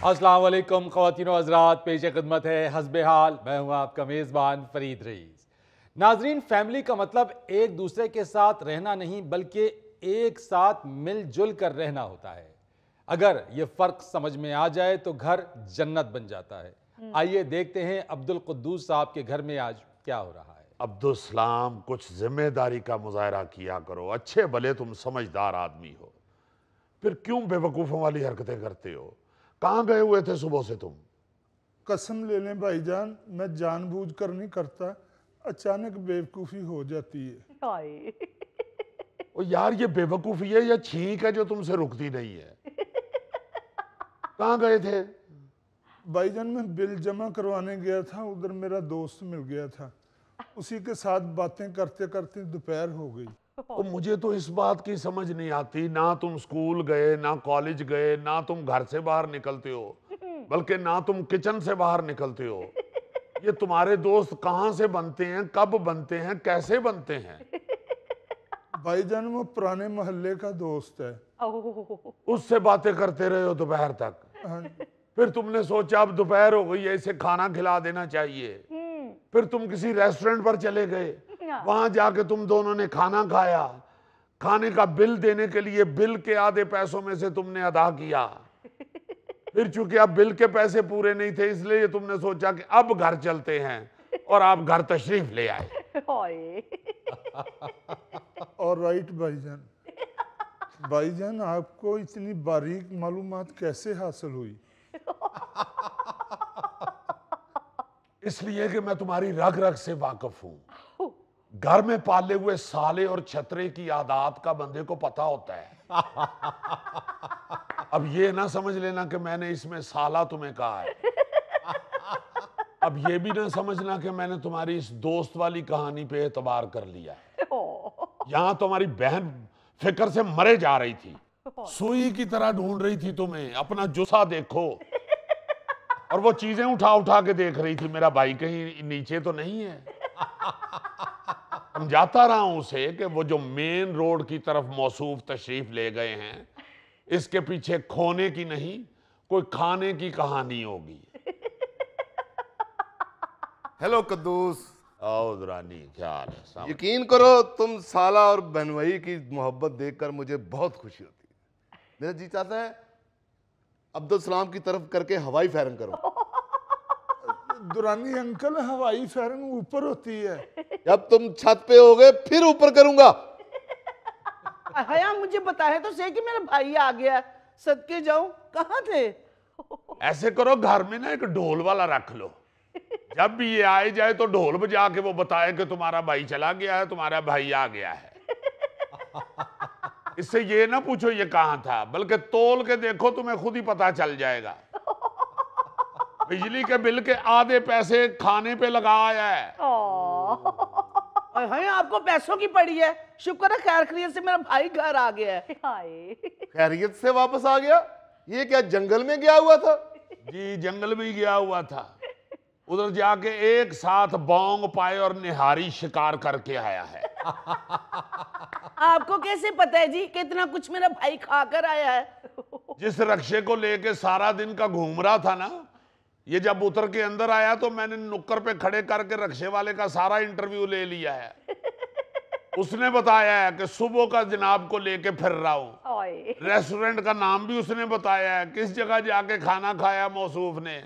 अस्सलाम वालेकुम ख़वातीनो हज़रात, पेश खिदमत है हस्बे हाल। मैं हूँ आपका मेज़बान फ़रीद रईस। नाजरीन, फैमिली का मतलब एक दूसरे के साथ रहना नहीं बल्कि एक साथ मिलजुल कर रहना होता है। अगर ये फ़र्क समझ में आ जाए तो घर जन्नत बन जाता है। आइए देखते हैं अब्दुल कुद्दूस साहब के घर में आज क्या हो रहा है। अब्दुल सलाम, कुछ जिम्मेदारी का मुजाहरा किया करो। अच्छे भले तुम समझदार आदमी हो, फिर क्यों बेवकूफ़ों वाली हरकतें करते हो? कहाँ गए हुए थे सुबह से तुम? कसम ले लें भाईजान, मैं जानबूझकर नहीं करता, अचानक बेवकूफ़ी हो जाती है। ओ यार, ये बेवकूफ़ी है या छींक है जो तुमसे रुकती नहीं है? कहाँ गए थे? भाईजान मैं बिल जमा करवाने गया था, उधर मेरा दोस्त मिल गया था, उसी के साथ बातें करते करते दोपहर हो गई। तो मुझे तो इस बात की समझ नहीं आती, ना तुम स्कूल गए, ना कॉलेज गए, ना तुम घर से बाहर निकलते हो, बल्कि ना तुम किचन से बाहर निकलते हो। ये तुम्हारे दोस्त कहाँ से बनते हैं, कब बनते हैं, कैसे बनते हैं? भाईजान वो पुराने मोहल्ले का दोस्त है। उससे बातें करते रहे हो दोपहर तक? हाँ, फिर तुमने सोचा अब दोपहर हो गई है, इसे खाना खिला देना चाहिए। फिर तुम किसी रेस्टोरेंट पर चले गए, वहां जाके तुम दोनों ने खाना खाया। खाने का बिल देने के लिए बिल के आधे पैसों में से तुमने अदा किया। फिर चूंकि अब बिल के पैसे पूरे नहीं थे, इसलिए तुमने सोचा कि अब घर चलते हैं, और आप घर तशरीफ ले आए। और राइट भाईजान। भाईजान आपको इतनी बारीक मालूमात कैसे हासिल हुई? इसलिए कि मैं तुम्हारी रग रग से वाकिफ हूं। घर में पाले हुए साले और छतरे की आदत का बंदे को पता होता है। अब ये ना समझ लेना कि मैंने इसमें साला तुम्हें कहा है। अब ये भी ना समझना कि मैंने तुम्हारी इस दोस्त वाली कहानी पे एतबार कर लिया है। यहां तुम्हारी बहन फिक्र से मरे जा रही थी, सुई की तरह ढूंढ रही थी तुम्हें। अपना जुस्सा देखो। और वो चीजें उठा उठा के देख रही थी, मेरा भाई कहीं नीचे तो नहीं है। समझाता रहा हूं उसे कि वो जो मेन रोड की तरफ मौसूफ तशरीफ ले गए हैं, इसके पीछे खोने की नहीं, कोई खाने की कहानी होगी। हेलो कद्दूस। आओ दुरानी, क्या हाल है? साहब, यकीन करो, तुम साला और बहनोई की मोहब्बत देखकर मुझे बहुत खुशी होती है। मेरा जी चाहता है अब्दुल सलाम की तरफ करके हवाई फायरिंग करो। दुरानी अंकल, हवाई फायरिंग ऊपर होती है। जब तुम छत पे हो गए फिर ऊपर करूंगा। हया मुझे बताया तो सही कि मेरा भाई आ गया। सदके जाऊं, कहाँ थे? ऐसे करो, घर में ना एक ढोल वाला रख लो। जब भी ये आए जाए तो ढोल बजा के वो बताए कि तुम्हारा भाई चला गया है, तुम्हारा भाई आ गया है। इससे ये ना पूछो ये कहां था, बल्कि तोल के देखो, तुम्हें खुद ही पता चल जाएगा। बिजली के बिल के आधे पैसे खाने पे लगा आया है। हाय, आपको पैसों की पड़ी है। शुक्र है खैर खैरियत से मेरा भाई घर आ गया है। खैरियत से वापस आ गया? ये क्या जंगल में गया हुआ था? जी, जंगल में ही गया हुआ था। उधर जाके एक साथ बौंग पाए और निहारी शिकार करके आया है। आपको कैसे पता है जी कितना कुछ मेरा भाई खाकर आया है? जिस रक्शे को लेके सारा दिन का घूम रहा था ना, ये जब उतर के अंदर आया तो मैंने नुक्कर पे खड़े करके रक्शे वाले का सारा इंटरव्यू ले लिया है। उसने बताया है कि सुबह का जनाब को लेके फिर रहा हूं। रेस्टोरेंट का नाम भी उसने बताया है, किस जगह जाके खाना खाया मौसूफ ने।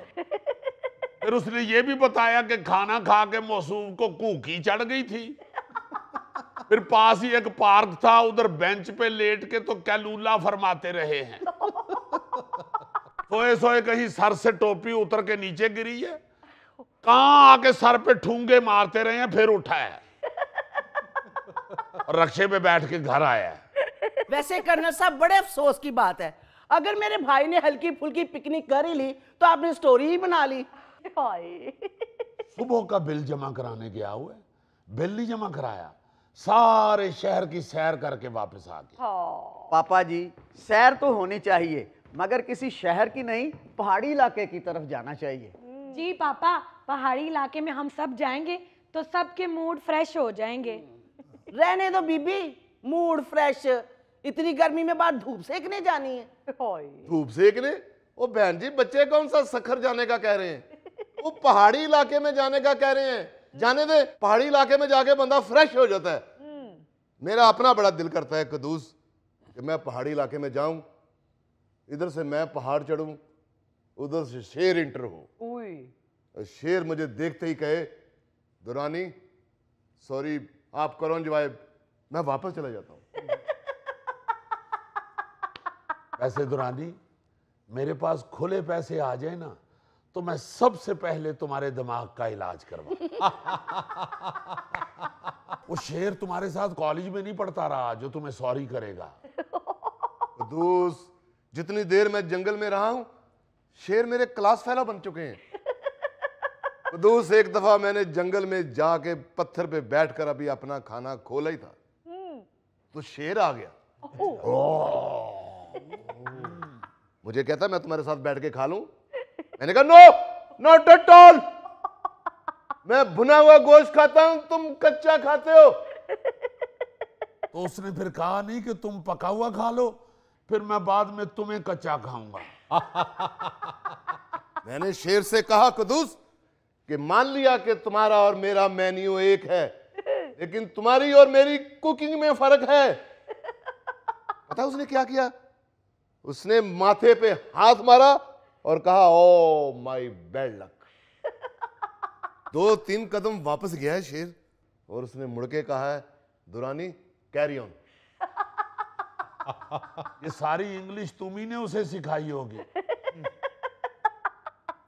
फिर उसने ये भी बताया कि खाना खा के मौसूफ को कूकी चढ़ गई थी। फिर पास ही एक पार्क था, उधर बेंच पे लेट के तो कैलूला फरमाते रहे हैं। सोए सोए कहीं सर से टोपी उतर के नीचे गिरी है, कहां आके सर पे ठूंगे मारते रहे हैं, फिर उठा है और रक्शे पे बैठ के घर आया है। वैसे कर्नल साहब, बड़े अफसोस की बात है, अगर मेरे भाई ने हल्की फुल्की पिकनिक कर ही ली तो आपने स्टोरी ही बना ली। सुबह का बिल जमा कराने गया हुआ है, बिल नहीं जमा कराया, सारे शहर की सैर करके वापस आ गया। पापा जी, सैर तो होनी चाहिए, मगर किसी शहर की नहीं, पहाड़ी इलाके की तरफ जाना चाहिए। जी पापा, पहाड़ी इलाके में हम सब जाएंगे तो सबके मूड फ्रेश हो जाएंगे। रहने दो बीबी, मूड फ्रेश। इतनी गर्मी में बाहर धूप सेकने जानी है। धूप सेकने? ओ बहन जी, बच्चे कौन सा सखर जाने का कह रहे हैं, वो पहाड़ी इलाके में जाने का कह रहे हैं। जाने दे, पहाड़ी इलाके में जाके बंदा फ्रेश हो जाता है। मेरा अपना बड़ा दिल करता है कदूस कि मैं पहाड़ी इलाके में जाऊं, इधर से मैं पहाड़ चढ़ूं, उधर से शेर इंटर हो, शेर मुझे देखते ही कहे दुरानी सॉरी आप करो एंजॉय, मैं वापस चला जाता हूं। वैसे दुरानी, मेरे पास खुले पैसे आ जाए ना तो मैं सबसे पहले तुम्हारे दिमाग का इलाज करवा। वो शेर तुम्हारे साथ कॉलेज में नहीं पढ़ता रहा जो तुम्हें सॉरी करेगा। दोस्त, जितनी देर मैं जंगल में रहा हूं, शेर मेरे क्लास फेलो बन चुके हैं। दोस्त, एक दफा मैंने जंगल में जाके पत्थर पे बैठकर अभी अपना खाना खोला ही था तो शेर आ गया। मुझे कहता मैं तुम्हारे साथ बैठ के खा लूं। मैंने कहा नो, नॉट एट ऑल, मैं भुना हुआ गोश्त खाता हूं, तुम कच्चा खाते हो। तो उसने फिर कहा नहीं कि तुम पका हुआ खा लो, फिर मैं बाद में तुम्हें कच्चा खाऊंगा। मैंने शेर से कहा कदूस कि मान लिया कि तुम्हारा और मेरा मेन्यू एक है, लेकिन तुम्हारी और मेरी कुकिंग में फर्क है। पता उसने क्या किया? उसने माथे पे हाथ मारा और कहा ओ माय बैड लक। 2-3 कदम वापस गया है शेर और उसने मुड़ के कहा है दुरानी कैरी ऑन। ये सारी इंग्लिश तुम ही ने उसे सिखाई होगी।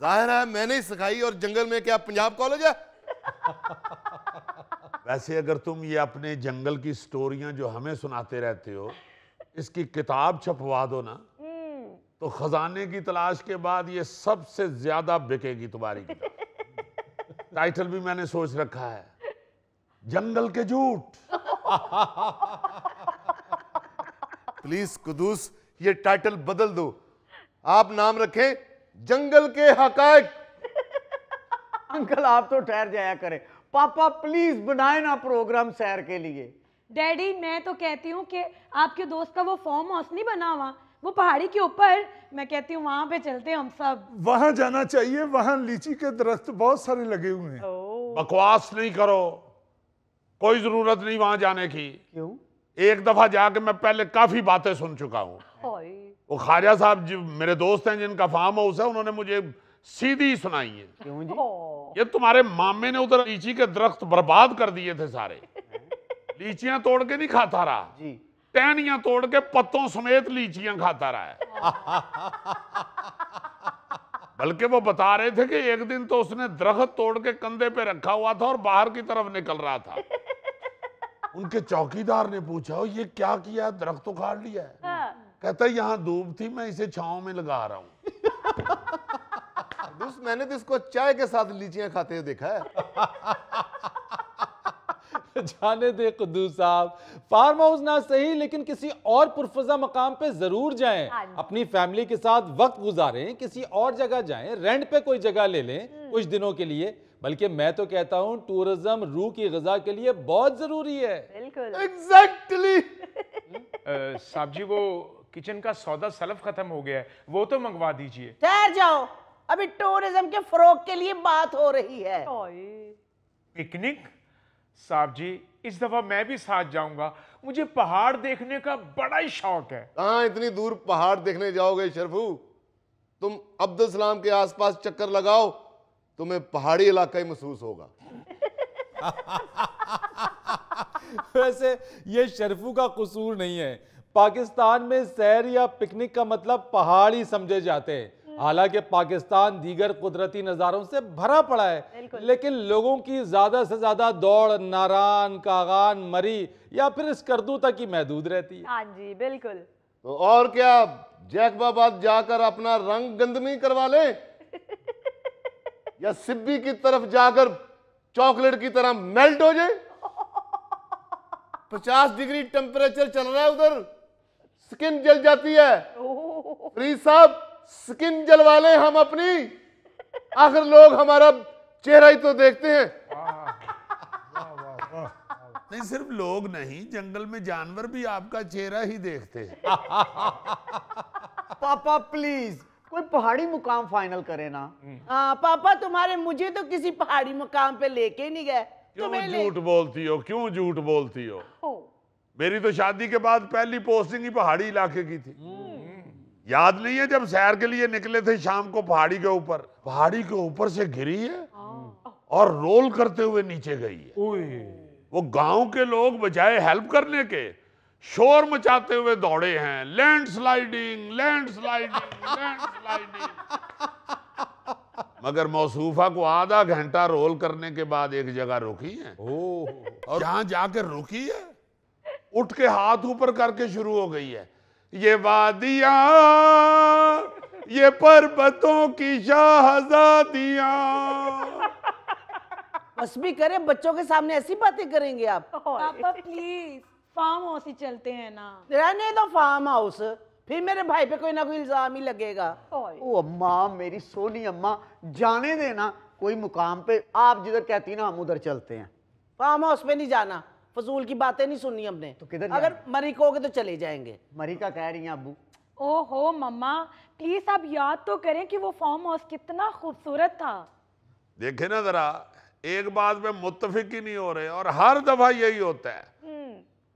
जाहिर है मैंने ही सिखाई, और जंगल में क्या पंजाब कॉलेज है? वैसे अगर तुम ये अपने जंगल की स्टोरियां जो हमें सुनाते रहते हो, इसकी किताब छपवा दो ना, तो खजाने की तलाश के बाद ये सबसे ज्यादा बिकेगी तुम्हारी किताब। टाइटल भी मैंने सोच रखा है, जंगल के झूठ। प्लीज कुदूस, ये टाइटल बदल दो, आप नाम रखें जंगल के हकायक। अंकल आप तो ठहर जाया करें, पापा प्लीज बनाए ना प्रोग्राम सैर के लिए। डैडी मैं तो कहती हूँ कि आपके दोस्त का वो फार्म हाउस नहीं बना हुआ, वो पहाड़ी के ऊपर, मैं कहती हूँ वहां पे चलते हैं हम सब। वहां जाना चाहिए, वहां लीची के दरख्त बहुत सारे लगे हुए हैं। बकवास नहीं करो, कोई जरूरत नहीं वहां जाने की। क्यों? एक दफा जाके मैं पहले काफी बातें सुन चुका हूं। वो ख्वाजा साहब जो मेरे दोस्त हैं जिनका फार्म हाउस है, उन्होंने मुझे सीधी सुनाई है। क्यों जी? ये तुम्हारे मामे ने उधर लीची के दरख्त बर्बाद कर दिए थे सारे। लीचियां तोड़ के नहीं खाता रहा जी, टहनियां तोड़ के पत्तों समेत लीचियां खाता रहा है। बल्कि वो बता रहे थे कि एक दिन तो उसने दरख्त तोड़ के कंधे पे रखा हुआ था और बाहर की तरफ निकल रहा था। उनके चौकीदार ने पूछा ये क्या किया, दरख्त उखाड़ लिया है? कहता है यहाँ धूप थी, मैं इसे छांव में लगा रहा हूँ। दोस्त, मैंने तो इसको चाय के साथ लीचियां खाते हुए देखा है। जाने दे कुद्दूस साहब, फार्म हाउस ना सही लेकिन किसी और पुरफजा मकाम पे जरूर जाएं, अपनी फैमिली के साथ वक्त गुजारें, किसी और जगह जाएं, रेंट पे कोई जगह ले लें कुछ दिनों के लिए। बल्कि मैं तो कहता हूं टूरिज्म रूह की ग़िज़ा के लिए बहुत जरूरी है। बिल्कुल एग्जैक्टली। साहब जी वो किचन का सौदा सलफ खत्म हो गया है, वो तो मंगवा दीजिए। ठहर जाओ, अभी टूरिज्म के फरोग के लिए बात हो रही है। पिकनिक? साहब जी इस दफा मैं भी साथ जाऊंगा, मुझे पहाड़ देखने का बड़ा ही शौक है। कहां इतनी दूर पहाड़ देखने जाओगे शरफू? तुम अब्दुल सलाम के आसपास चक्कर लगाओ, तुम्हें पहाड़ी इलाका ही महसूस होगा। वैसे ये शरफू का कसूर नहीं है, पाकिस्तान में सैर या पिकनिक का मतलब पहाड़ ही समझे जाते हैं। हालांकि पाकिस्तान दीगर कुदरती नज़ारों से भरा पड़ा है, लेकिन लोगों की ज़्यादा से ज़्यादा दौड़ नारान, कागान, मरी या फिर स्कर्दू तक ही महदूद रहती है। हाँ जी बिल्कुल। तो और क्या, जैकबाबाद जाकर अपना रंग गंदमी करवा ले या सिब्बी की तरफ जाकर चॉकलेट की तरह मेल्ट हो जाए। 50 डिग्री टेम्परेचर चल रहा है उधर, स्किन जल जाती है। फ्री साहब स्किन जलवा लें हम अपनी, आखिर लोग हमारा चेहरा ही तो देखते हैं। नहीं सिर्फ लोग नहीं, जंगल में जानवर भी आपका चेहरा ही देखते हैं। पापा प्लीज, कोई पहाड़ी मुकाम फाइनल करे ना। हाँ पापा तुम्हारे मुझे तो किसी पहाड़ी मुकाम पे लेके ही नहीं गए। क्यों तुम्हें झूठ बोलती हो, क्यों झूठ बोलती हो? मेरी तो शादी के बाद पहली पोस्टिंग ही पहाड़ी इलाके की थी। याद नहीं है जब सैर के लिए निकले थे शाम को पहाड़ी के ऊपर से गिरी है और रोल करते हुए नीचे गई है। वो गांव के लोग बजाय हेल्प करने के शोर मचाते हुए दौड़े हैं, लैंडस्लाइडिंग लैंडस्लाइडिंग लैंडस्लाइडिंग। मगर मौसूफा को आधा घंटा रोल करने के बाद एक जगह रुकी है और जहां जाकर रुकी है उठ के हाथ ऊपर करके शुरू हो गई है, ये वादियां, ये पर्वतों की शहजादियां। बस भी करे, बच्चों के सामने ऐसी बातें करेंगे आप? पापा प्लीज फार्म हाउस ही चलते हैं ना। रहने दो फार्म हाउस, फिर मेरे भाई पे कोई ना कोई इल्जाम ही लगेगा। ओ अम्मा, मेरी सोनी अम्मा, जाने देना कोई मुकाम पे। आप जिधर कहती ना हम उधर चलते हैं। फार्म हाउस पे नहीं जाना, फजूल की बातें नहीं सुननी हमने। तो किधर अगर मरी कहोगे तो चले जाएंगे। मरी का कह रही हैं अब्बू। ओहो मम्मा प्लीज आप याद तो करें कि वो फार्म हाउस कितना खूबसूरत था। देखे ना जरा, एक बात पे मुत्तफिक ही नहीं हो रहे और हर दफा यही होता है।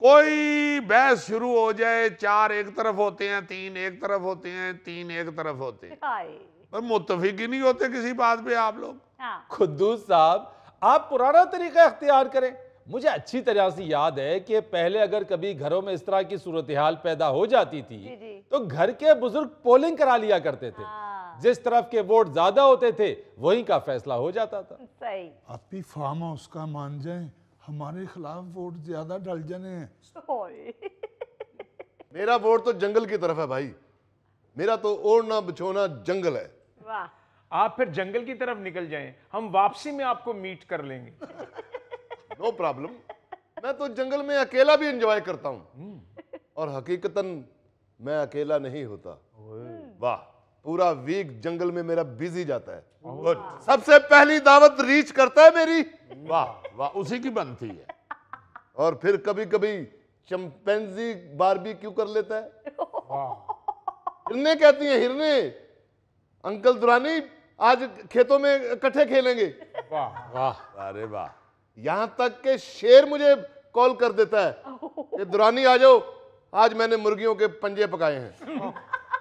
कोई बहस शुरू हो जाए, 4 एक तरफ होते हैं, 3 एक तरफ होते हैं, 3 एक तरफ होते हैं, पर मुत्तफिक ही नहीं होते किसी बात पे आप लोग। खुद्दूस साहब, आप पुराना तरीका इख्तियार करें। मुझे अच्छी तरह से याद है कि पहले अगर कभी घरों में इस तरह की सूरत हाल पैदा हो जाती थी तो घर के बुजुर्ग पोलिंग करा लिया करते थे। जिस तरफ के वोट ज्यादा होते थे वहीं का फैसला हो जाता था। सही। आप भी फार्म हाउस का मान जाएं, हमारे खिलाफ वोट ज्यादा डल जाने हैं। मेरा वोट तो जंगल की तरफ है भाई, मेरा तो ओढ़ना बिछोना जंगल है। वाह। आप फिर जंगल की तरफ निकल जाएं, हम वापसी में आपको मीट कर लेंगे। नो प्रॉब्लम, मैं तो जंगल में अकेला भी एंजॉय करता हूं और हकीकतन मैं अकेला नहीं होता। वाह, पूरा वीक जंगल में मेरा बिजी जाता है। गुड। सबसे पहली दावत रीच करता है मेरी। वाह वाह, उसी की बनती है। और फिर कभी कभी चिंपैंजी बारबेक्यू कर लेता है। हिरने कहती हैं, हिरने अंकल दुरानी आज खेतों में इकट्ठे खेलेंगे। वाह वाह, अरे वाह। यहां तक के शेर मुझे कॉल कर देता है कि दुरानी आ जाओ, आज मैंने मुर्गियों के पंजे पकाए हैं।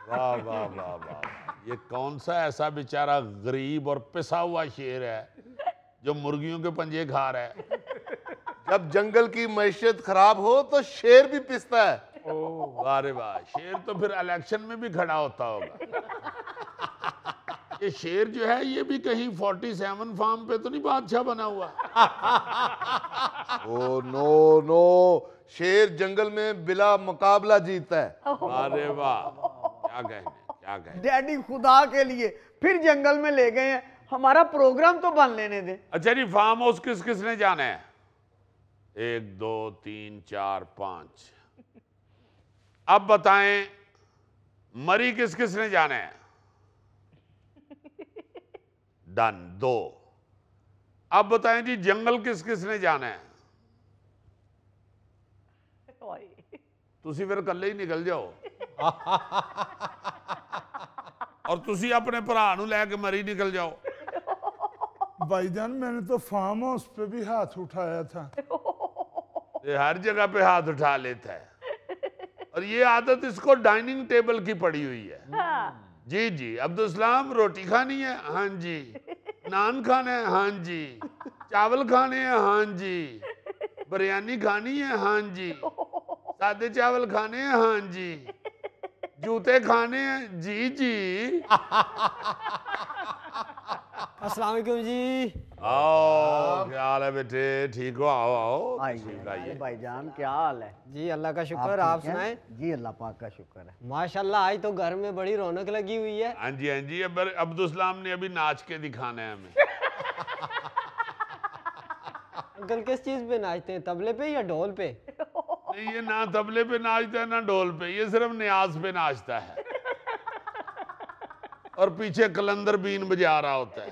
वाह वाह वाह वाह, ये कौन सा ऐसा बेचारा गरीब और पिसा हुआ शेर है जो मुर्गियों के पंजे खा रहा है? जब जंगल की मैशियत खराब हो तो शेर भी पिसता है। वाह रे वाह, शेर तो फिर इलेक्शन में भी खड़ा होता होगा। ये शेर जो है ये भी कहीं 47 फार्म पे तो नहीं बादशाह बना हुआ? ओ नो नो, शेर जंगल में बिला मुकाबला जीतता है। अरे वाह, क्या कहने क्या कहने। डैडी खुदा के लिए फिर जंगल में ले गए हैं, हमारा प्रोग्राम तो बन लेने दे। अच्छा जी, फार्म हाउस किस किसने जाना है? 1 2 3 4 5। अब बताएं मरी किस किसने जाना है? डन, 2। अब बताएं जी जंगल किस किसने जाना है? तुसी फिर कल्ले ही निकल जाओ और तुसी अपने भरा नूं लैके मरी निकल जाओ। भाईजान मैंने तो फार्म हाउस पे भी हाथ उठाया था। ये हर जगह पे हाथ उठा लेता है और ये आदत इसको डाइनिंग टेबल की पड़ी हुई है। जी जी, अब्दुल सलाम रोटी खानी है? हाँ जी। नान खाना है? हाँ जी। चावल खाने हैं? हाँ जी। बिरयानी खानी है? हाँ जी। सादे चावल खाने हैं? हाँ जी। जूते खाने हैं? जी जी। अस्सलाम वालेकुम जी। आओ, क्या हाल है बेटे? ठीक हो? आओ आओ। आइए भाईजान, क्या हाल है? जी अल्लाह का शुक्र, आप सुनाएं? जी अल्लाह पाक का शुक्र है। माशाल्लाह, आज तो घर में बड़ी रौनक लगी हुई है। हाँ जी हाँ जी, अब्दुल सलाम ने अभी नाच के दिखाना है हमें। अंकल किस चीज पे नाचते हैं, तबले पे या ढोल पे? नहीं, ये ना तबले पे नाचता है ना ढोल पे, ये सिर्फ नियाज पे नाचता है और पीछे कलंदर बीन बजा रहा होता है।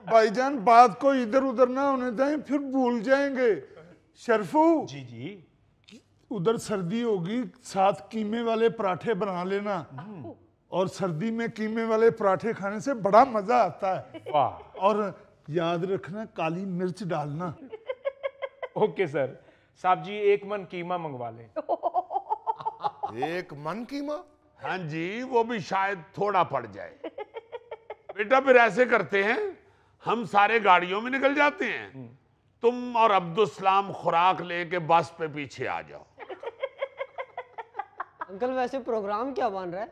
भाईजान बात को इधर उधर ना होने दें, फिर भूल जाएंगे। शरफू जी जी। उधर सर्दी होगी, साथ कीमे वाले पराठे बना लेना और सर्दी में कीमे वाले पराठे खाने से बड़ा मजा आता है। वाह। और याद रखना काली मिर्च डालना। Okay sir. साहब जी 1 मन कीमा मंगवा लें। 1 मन कीमा? हाँ जी, वो भी शायद थोड़ा पड़ जाए। बेटा फिर ऐसे करते हैं, हम सारे गाड़ियों में निकल जाते हैं, तुम और अब्दुल खुराक लेके बस पे पीछे आ जाओ। अंकल वैसे प्रोग्राम क्या बन रहा है?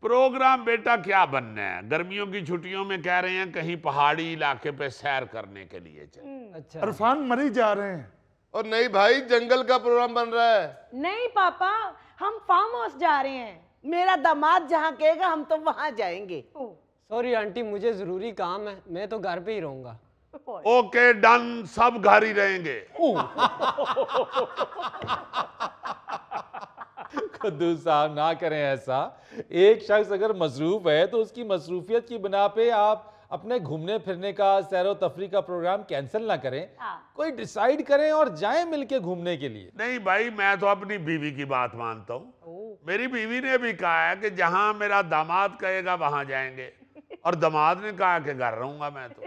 प्रोग्राम बेटा क्या बनना है, गर्मियों की छुट्टियों में कह रहे हैं कहीं पहाड़ी इलाके पे सैर करने के लिए चल। अच्छा। अरफान मरी जा रहे हैं। और नहीं भाई, जंगल का प्रोग्राम बन रहा है। नहीं पापा, हम फार्म हाउस जा रहे हैं। मेरा दामाद जहाँ कहेगा हम तो वहां जाएंगे। सॉरी आंटी, मुझे जरूरी काम है, मैं तो घर पे ही रहूंगा। ओके डन, सब घर ही रहेंगे। कुद्दूस साहब ना करें ऐसा। एक शख्स अगर मसरूफ है तो उसकी मसरूफियत की बिना पे आप अपने घूमने फिरने का, सैरो तफरी का प्रोग्राम कैंसिल ना करें। कोई डिसाइड करें और जाएं मिलके घूमने के लिए। नहीं भाई, मैं तो अपनी बीवी की बात मानता हूँ। मेरी बीवी ने भी कहा है कि जहां मेरा दामाद कहेगा वहां जाएंगे, और दामाद ने कहा कि घर रहूंगा मैं तो।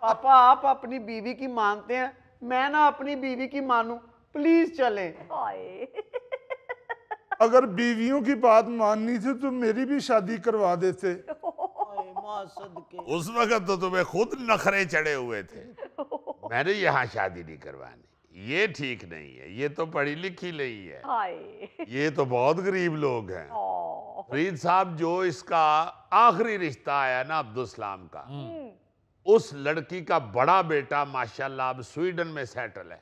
पापा आप अपनी बीवी की मानते हैं, मैं ना अपनी बीवी की मानूं, प्लीज चलें। अगर बीवियों की बात माननी थी तो मेरी भी शादी करवा देते। उस वक्त तो तुम्हें खुद नखरे चढ़े हुए थे। मैंने यहाँ शादी नहीं करवानी, ये ठीक नहीं है, ये तो पढ़ी लिखी नहीं है, ये तो बहुत गरीब लोग हैं। फरीद साहब, जो इसका आखिरी रिश्ता आया ना अब्दुल का, उस लड़की का बड़ा बेटा माशाल्लाह अब स्वीडन में सेटल है।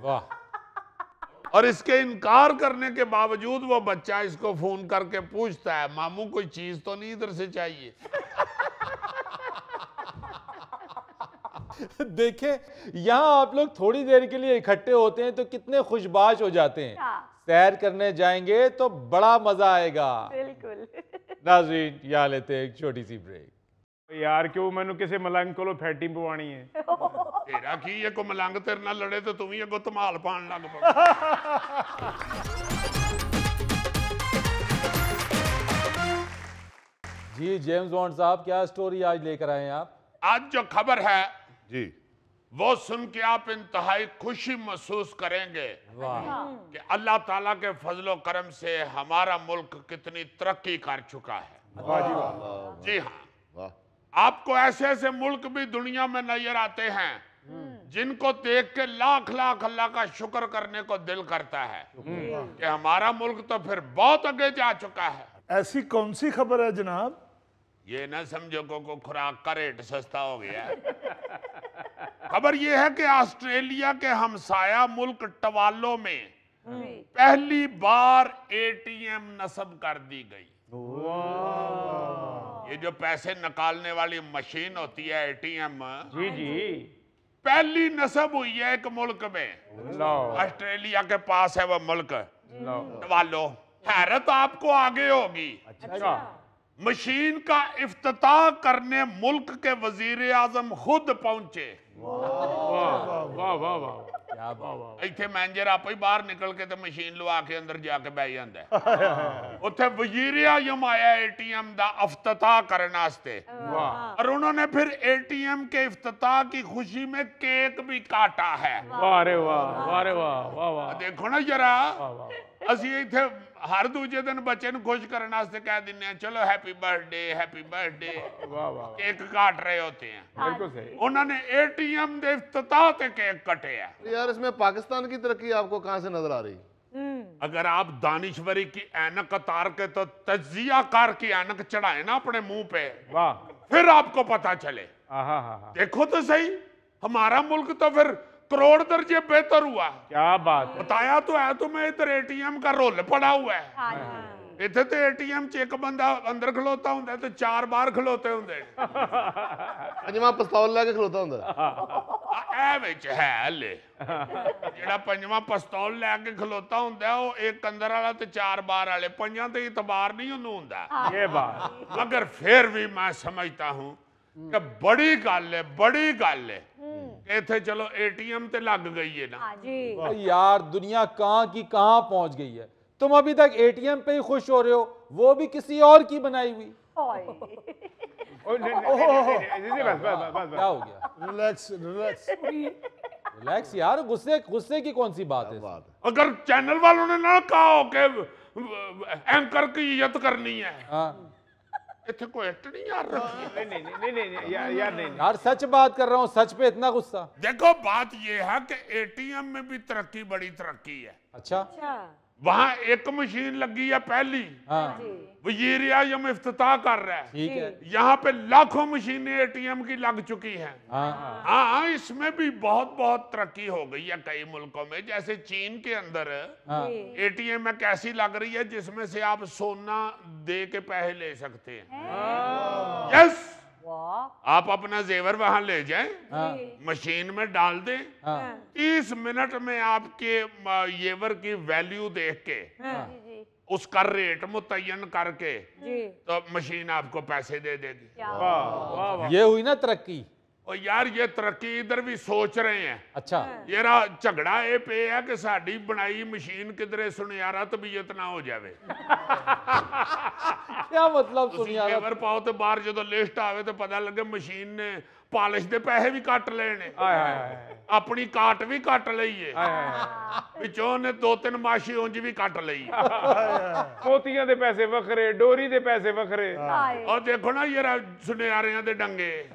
वाह। और इसके इनकार करने के बावजूद वो बच्चा इसको फोन करके पूछता है, मामू कोई चीज तो नहीं इधर से चाहिए। देखें, यहाँ आप लोग थोड़ी देर के लिए इकट्ठे होते हैं तो कितने खुशबाश हो जाते हैं। सैर करने जाएंगे तो बड़ा मजा आएगा। बिल्कुल। नाज़रीन, यहाँ लेते हैं एक छोटी सी ब्रेक। यार क्यों मैंने किसी मलंग को फैटी पवानी है। तेरा की ये को मलंग तेरे ना लड़े तो तुम ही अगो धमाल पान लग पा। जी जेम्स बॉन्ड साहब, क्या स्टोरी आज लेकर आए हैं आप? आज जो खबर है जी, वो सुन के आप इंतहाई खुशी महसूस करेंगे कि अल्लाह ताला के फजलो करम से हमारा मुल्क कितनी तरक्की कर चुका है। जी हाँ, आपको ऐसे ऐसे मुल्क भी दुनिया में नजर आते हैं जिनको देख के लाख लाख अल्लाह का शुक्र करने को दिल करता है कि हमारा मुल्क तो फिर बहुत आगे जा चुका है। ऐसी कौन सी खबर है जनाब? ये ना समझो को खुराक का रेट सस्ता हो गया है। खबर यह है कि ऑस्ट्रेलिया के हमसाया मुल्क टवालो में पहली बार एटीएम नस्ब कर दी गई। ये जो पैसे निकालने वाली मशीन होती है एटीएम, जी जी, पहली नस्ब हुई है एक मुल्क में। ऑस्ट्रेलिया के पास है वो मुल्क टवालो। हैरत आपको आगे होगी। अच्छा। मशीन का इफ्तिताह करने मुल्क के वजीर आजम खुद पहुंचे। वाह वाह वाह। इत्थे मैनेजर आप ही बाहर निकल के तो मशीन लवा के अंदर जाके बह जाता है। उत्थे वजीर आजम आया एटीएम दा इफ्तिताह करने वास्ते, और उन्होंने फिर एटीएम के इफ्तिताह की खुशी में केक भी काटा है। वाह रे वाह, वाह रे वाह, वाह वाह। देखो ना जरा, ਅਸੀਂ ਇੱਥੇ हर दूजे दिन बच्चे ਨੂੰ खुश करने वास्ते कह दिन्ने हैं चलो हैप्पी बर्थडे। वाह वाह, केक काट रहे होते हैं। बिल्कुल सही। उन्होंने एटीएम दे इफ्तिताह ते केक कटे है। यार इसमें पाकिस्तान की तरक्की आपको कहां से नजर आ रही? अगर आप दानिशवरी की ऐनक उतार के तो तज्जियाकार की ऐनक चढ़ाए ना अपने मुंह पे, वाह, फिर आपको पता चले। देखो तो सही, हमारा मुल्क तो फिर करोड़ दर्जे बेहतर हुआ। क्या बात है। बताया तो है तुम्हें, इधर एटीएम का रोल पड़ा हुआ है। इतने तो एटीएम च एक बंदा अंदर खलोता होंगे तो 4 बार खलोते होंगे। पंजवां पिस्तौल लेके खलोता हुंदा है हले जेड़ा पंजवां पिस्तौल लैके खलोता होंदा वो एक अंदर वाला ते 4 बार वाले, पंजां ते इतबार नहीं उन्होंने होंदा। ये बात। मगर फिर भी मैं समझता हूं कि बड़ी गल है इत्थे चलो एटीएम ते लग गई है ना। यार दुनिया कहां की कहां पहुंच गई है। तुम अभी तक एटीएम पे ही खुश हो रहे हो, वो भी किसी और की बनाई हुई। क्या हो गया? Relax relax. रिलैक्स यार, गुस्से गुस्से की कौन सी बात है? अगर चैनल वालों ने ना कहा हो कि एंकर की इज्जत करनी है, हाँ इतने कोई एक्ट नहीं यार रखी। नहीं यार नहीं। यार सच बात कर रहा हूँ, सच पे इतना गुस्सा? देखो बात ये है कि एटीएम में भी तरक्की, बड़ी तरक्की है। अच्छा वहां एक मशीन लगी है पहली, हाँ वजीर आज़म इफ्तिताह कर रहा है, ठीक है। यहाँ पे लाखों मशीनें एटीएम की लग चुकी हैं। हाँ हाँ, इसमें भी बहुत बहुत तरक्की हो गई है कई मुल्कों में। जैसे चीन के अंदर हाँ एटीएम एक ऐसी लग रही है जिसमें से आप सोना दे के पैसे ले सकते हैं। यस, आप अपना जेवर वहां ले जाएं, मशीन में डाल दें, 30 मिनट में आपके जेवर की वैल्यू देख के उसका रेट मुतय्यन करके तो मशीन आपको पैसे दे देगी। ये हुई ना तरक्की। और यार ये तरक्की इधर भी सोच रहे हैं। अच्छा ये झगड़ा ये पे है कि साड़ी बनाई मशीन किधरे सुनियारा तबीयत ना हो जावे। क्या मतलब सुनियारा? जेवर पाओ तो बाहर जो लिस्ट आवे तो पता लगे मशीन ने पालिश दे पैसे भी कट लेने, अपनी काट भी कट लीए, पिछों ने 2-3 माशी उंज भी कट ली। मोतियां दे पैसे वखरे, डोरी दे पैसे वखरे। और देखो ना ये सुनियारियां दे डंगे।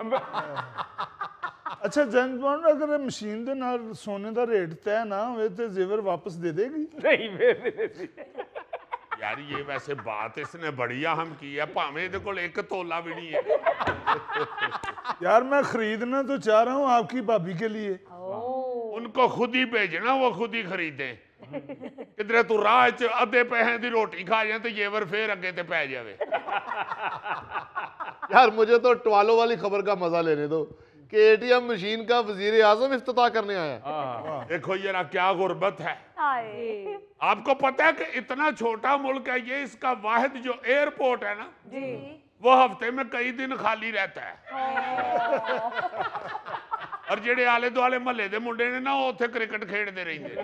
अच्छा जेम्स बॉन्ड, अगर मशीन दे नाल सोने दा रेट तय ना होवे ते जेवर वापस दे देगी? नहीं फिर नहीं देती। यार ये वैसे बात इसने बड़ी अहम की है, भावे इहदे कोल 1 तोला भी नहीं है। यार मैं खरीदना तो चाह रहा हूँ आपकी भाभी के लिए। उनको खुद ही भेजना, वो खुद ही खरीदे। किधरे तू राह च अद्धे पैसे दी रोटी खा जाए तो जेवर फिर अगे ते पै जावे। यार मुझे तो टवालों वाली खबर का मजा लेने दो कि एटीएम मशीन का वजीर आजम इफ्तिताह करने आया। देखो ये ना क्या गुर्बत है। आपको पता है कि इतना छोटा मुल्क है ये, इसका वाहिद जो एयरपोर्ट है ना वो हफ्ते में कई दिन खाली रहता है। और जेडे आले दुआले महल्ले दे मुंडे ने ना उत्थे क्रिकेट खेडते रहंदे।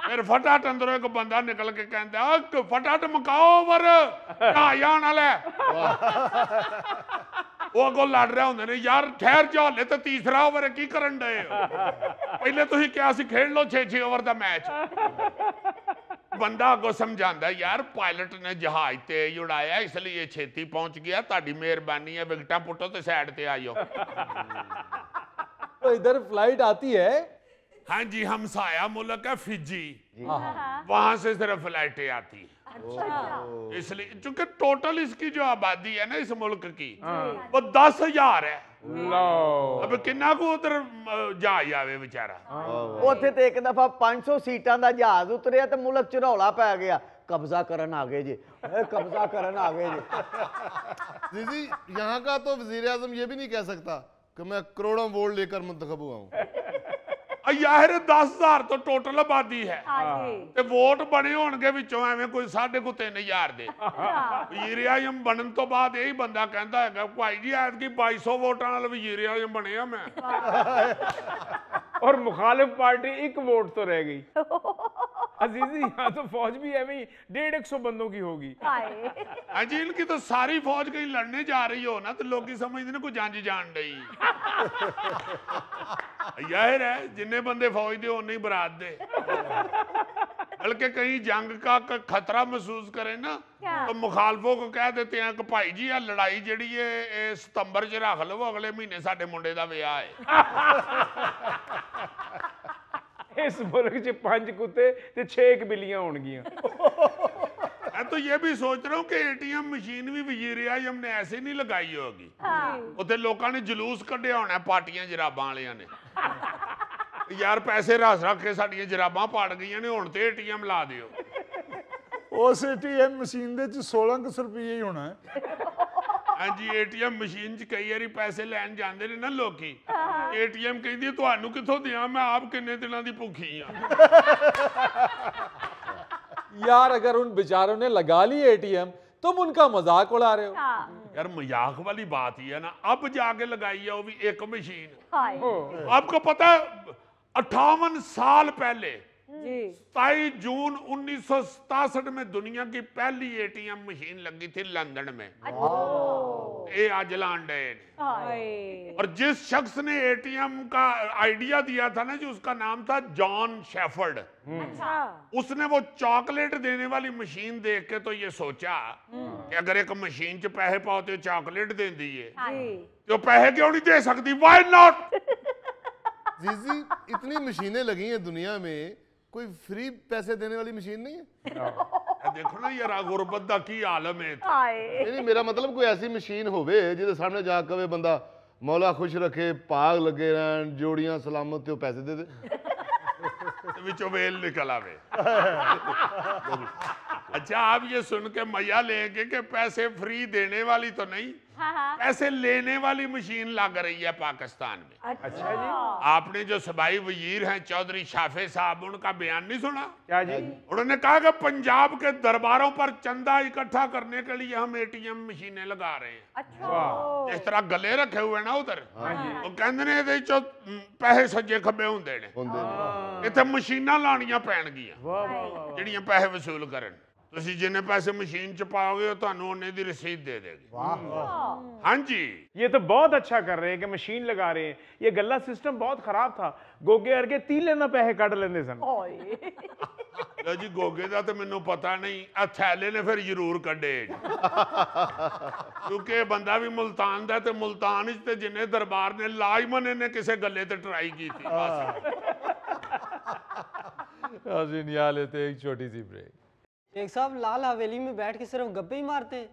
फिर फटाट अंदरों एक बंदा निकल के कहता फटाट मकाओ ओवर जान वाला वो अगों लड़ रहे होंगे ने, यार ठहर जाओ हले तो तीसरा ओवर है, की करन डे हो? पहले तुसीं क्या सी खेड लो 6-6 ओवर का मैच। बंदा अगों समझांदा यार पायलट ने जहाज तेज उड़ाया इसलिए छेती पहुंच गया, ताड़ी मेहरबानी है, विकटा पुटो तो साइड ते आइयो। तो इधर फ्लाइट आती है? हाँ जी, हमसाया मुल्क है फिजी, वहां से सिर्फ फ्लाइटें आती है। इसलिए चूंकि टोटल इसकी जो आबादी है ना इस मुल्क की वो 10,000 है। अब किन्ना को उधर जहाज आवे बेचारा। ਉੱਥੇ ਤੇ ਇੱਕ ਦਫਾ 500 सीटां ਦਾ जहाज उतरिया तो मुल्क च रौला पै गया, कब्जा करन आ गए जी, कब्जा करन आ गए जी। दीदी यहाँ का तो वजीर आजम ये भी नहीं कह सकता कि मैं करोड़ों वोट लेकर मुंतखब हुआ हूँ। यार 10,000 तो टोटल आबादी है ते वोट बने होणगे विचों एवें कोई 3,500 दे। वजीर आज़म बनन तो बाद यही बंदा कहता है भाई जी ऐतकी 2200 वोटां नाल वजीर आज़म बने आ मैं। और मुखालिफ पार्टी 1 वोट तो रह गई। अजीजी यहाँ तो फौज भी एवं 150 बंदों की होगी। हाँ जी, इनकी तो सारी फौज कहीं लड़ने जा रही हो ना तो लोग समझते हैं कोई जंज जान रही। यार है जिन्ने बंदे फौज दे उन्ने ही बरात दे। बल्कि कहीं जंग का खतरा महसूस करें ना तो मुखालफों को कह देते हैं कि भाई जी यह लड़ाई जी है सितंबर च रख लो, अगले महीने साडे मुंडे दा विआह है। इस मुल्क च 5 कुत्ते ते 6 बिल्लियां होणगियां। मैं तो ये भी सोच रहा हूँ कि एटीएम मशीन भी वजीर आज़म ने ऐसे नहीं लगाई होगी। उत्थे लोगों ने जुलूस कढ़िया होना पार्टियां जराबां वालियां ने, यार पैसे रख के साडियां जराबां पाड़ गई ने, हुण ते एटीएम ला दिओ। उस एटीएम मशीन दे च 16 रुपये ही होना है। हाँ जी, एटीएम मशीन च कई बारी पैसे लैन जाते ने ना लोकी, एटीएम कहती तुहानू कित्थों दियां, मैं आप किन्ने दिनां दी भुखी हाँ। यार अगर उन बेचारों ने लगा ली एटीएम तुम उनका मजाक उड़ा रहे हो। यार मजाक वाली बात ही है ना, अब जाके लगाई है वो भी एक मशीन। आपको पता है 58 साल पहले जी 27 जून 1967 में दुनिया की पहली एटीएम मशीन लगी थी लंदन में। ये आज लांडे हाय। और जिस शख्स ने एटीएम का आइडिया दिया था ना जी, उसका नाम था जॉन शेफर्ड। अच्छा उसने वो चॉकलेट देने वाली मशीन देख के तो ये सोचा कि अगर एक मशीन च पैसे पाओ तो चॉकलेट दे दी है, जी तो पैसे क्यों नहीं दे सकती? Why not? जीजी इतनी मशीनें लगी हैं दुनिया में, कोई फ्री पैसे देने वाली मशीन नहीं है? देखो ना यार गुरबत दा की आलम है। हाय। नहीं मेरा मतलब कोई ऐसी मशीन होवे जिहदे सामने जा कवे बंदा मौला खुश रखे, भाग लगे रहन, जोड़ियां सलामत ते पैसे दे दे। विचों वेल निकल आवे। अच्छा आप ये सुन के मजा लेंगे कि पैसे फ्री देने वाली तो नहीं, पैसे लेने वाली मशीन लग रही है पाकिस्तान में। अच्छा जी, आपने जो सबाई वजीर हैं चौधरी शाफे साहब, उनका बयान नहीं सुना? क्या जी? उन्होंने कहा कि पंजाब के दरबारों पर चंदा इकट्ठा करने के लिए हम एटीएम मशीनें लगा रहे हैं। अच्छा जिस तरह गले रखे हुए ना उधर, वो कहते ने ਇਹਦੇ ਚੋਂ ਪੈਸੇ ਸੱਜੇ ਖੱਬੇ ਹੁੰਦੇ ਨੇ, ਇੱਥੇ ਮਸ਼ੀਨਾਂ ਲਾਣੀਆਂ ਪੈਣਗੀਆਂ ਜਿਹੜੀਆਂ ਪੈਸੇ ਵਸੂਲ ਕਰਨ। ਤੁਸੀਂ ਜਿੰਨੇ पैसे मशीन च पाओगे वो ਤੁਹਾਨੂੰ ਉਹਨੇ ਦੀ रसीद दे देगी। हाँ जी, ये तो बहुत अच्छा कर रहे हैं कि मशीन लगा रहे हैं। ये गल्ला सिस्टम बहुत खराब था, गोगे अरगे 3 लेना पैसे कट लेंदे सन। लो जी गोगे ਦਾ तो ਮੈਨੂੰ ਪਤਾ ਨਹੀਂ, ਆ ਥੈਲੇ ਨੇ ਫਿਰ ਜ਼ਰੂਰ ਕੱਢੇ ਕਿਉਂਕਿ ਇਹ ਬੰਦਾ ਵੀ ਮੁਲਤਾਨ ਦਾ, ਤੇ ਮੁਲਤਾਨ ਵਿੱਚ ਤੇ ਜਿੰਨੇ ਦਰਬਾਰ ਨੇ ਲਾਜ਼ਮਨ ਇਹਨੇ ਕਿਸੇ ਗੱਲੇ ਤੇ ਟਰਾਈ ਕੀਤੀ ਬਸ। नाज़रीन यहाँ लेते हैं एक छोटी सी ब्रेक। शेख साहब लाल हवेली में बैठ के सिर्फ गप्पे ही मारते हैं।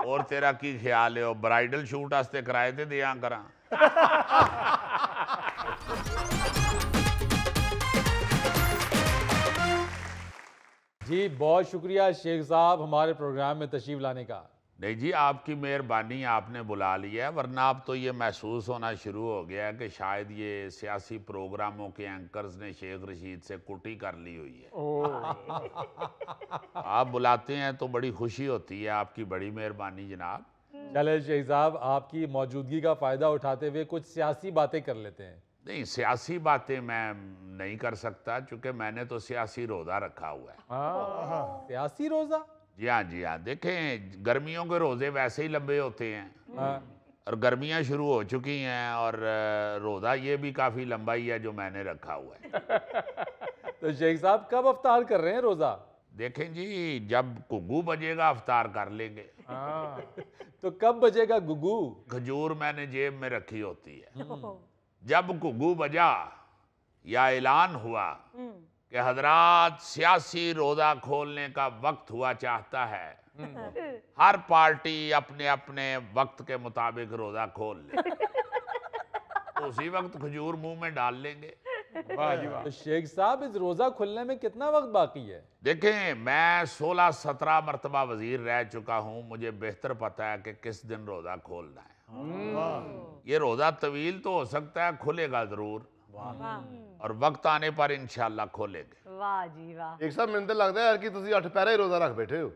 और तेरा की ख्याल है ब्राइडल शूट वास्ते किराए ते दिया करा? जी बहुत शुक्रिया शेख साहब हमारे प्रोग्राम में तशरीफ लाने का। नहीं जी, आपकी मेहरबानी, आपने बुला लिया है, वरना अब तो ये महसूस होना शुरू हो गया है कि शायद ये सियासी प्रोग्रामों के एंकर्स ने शेख रशीद से कुटी कर ली हुई है। आप बुलाते हैं तो बड़ी खुशी होती है, आपकी बड़ी मेहरबानी जनाब। चले शेख साहब आपकी मौजूदगी का फ़ायदा उठाते हुए कुछ सियासी बातें कर लेते हैं। नहीं, सियासी बातें मैं नहीं कर सकता क्योंकि मैंने तो सियासी रोज़ा रखा हुआ है। सियासी रोज़ा? जी हाँ, जी हाँ। देखें, गर्मियों के रोज़े वैसे ही लंबे होते हैं और गर्मियाँ शुरू हो चुकी हैं और रोज़ा ये भी काफ़ी लंबा ही है जो मैंने रखा हुआ है। तो शेख साहब कब अफ्तार कर रहे हैं रोज़ा? देखें जी, जब घुग्गू बजेगा अफ्तार कर लेंगे। तो कब बजेगा गुगू? खजूर मैंने जेब में रखी होती है। जब घुग्गू बजा या ऐलान हुआ कि हजरात सियासी रोजा खोलने का वक्त हुआ चाहता है, हर पार्टी अपने अपने वक्त के मुताबिक रोजा खोल ले, तो उसी वक्त खजूर मुंह में डाल लेंगे। तो शेख साहब इस रोज़ा खुलने में कितना वक्त बाकी है? देखें, मैं 16-17 मरतबा वजीर रह चुका हूं, मुझे बेहतर पता है कि किस दिन रोजा खोलना है। ये रोजा तवील तो हो सकता है, खुलेगा जरूर और वक्त आने पर इंशाल्लाह खोलेंगे। वाह जी वाह। एक साहब मैंने तो लगता है यार कि तुसी 8 पैरा ही रोजा रख बैठे हो।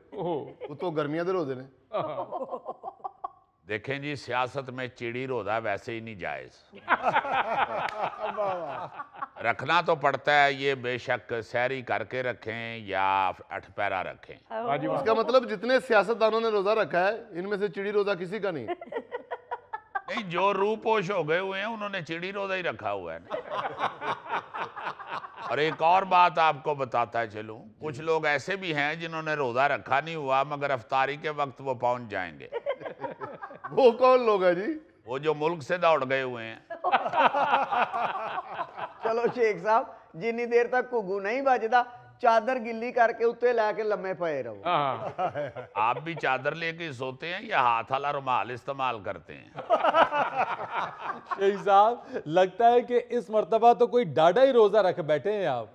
उतो गर्मियां दे रोजे ने। देखें जी, सियासत में चिड़ी रोजा वैसे ही नहीं जायज। रखना तो पड़ता है, ये बेशक सहरी करके रखें या 8 पैरा रखें। इसका मतलब जितने सियासतदानों ने रोजा रखा है इनमें से चिड़ी रोजा किसी का नहीं। नहीं, जो रूपोश हो गए हुए हैं उन्होंने चिड़ी रोजा ही रखा हुआ है ना। और एक और बात आपको बताता चलूं, कुछ लोग ऐसे भी हैं जिन्होंने रोजा रखा नहीं हुआ मगर अफ्तारी के वक्त वो पहुंच जाएंगे। वो कौन लोग है जी? वो जो मुल्क से दौड़ गए हुए हैं। चलो शेख साहब, जिन्नी देर तक घुग्गू नहीं बजदा चादर गिल्ली करके उत्ते लैके लम्मे पे रहो। आप भी चादर लेके सोते हैं या हाथ वाला रुमाल इस्तेमाल करते हैं? शेख साहब लगता है कि इस मर्तबा तो कोई डाढ़ा ही रोज़ा रख बैठे हैं आप।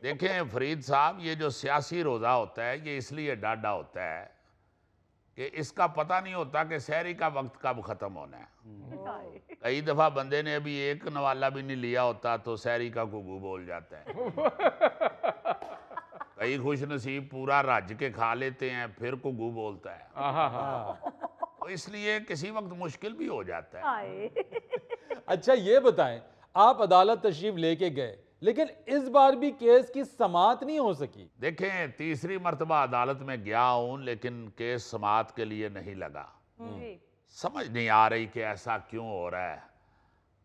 देखें फरीद साहब, ये जो सियासी रोज़ा होता है ये इसलिए डाढ़ा होता है कि इसका पता नहीं होता कि सहरी का वक्त कब ख़त्म होना है। कई दफ़ा बंदे ने अभी एक नवाला भी नहीं लिया होता तो सहरी का घुग्गू बोल जाता है। कई खुश नसीब पूरा रज के खा लेते हैं फिर घुग्गू बोलता है। तो इसलिए किसी वक्त मुश्किल भी हो जाता है। अच्छा ये बताएं, आप अदालत तशरीफ लेके गए लेकिन इस बार भी केस की समाअत नहीं हो सकी। देखें, तीसरी मर्तबा अदालत में गया हूं, लेकिन केस समाअत के लिए नहीं लगा। समझ नहीं आ रही कि ऐसा क्यों हो रहा है।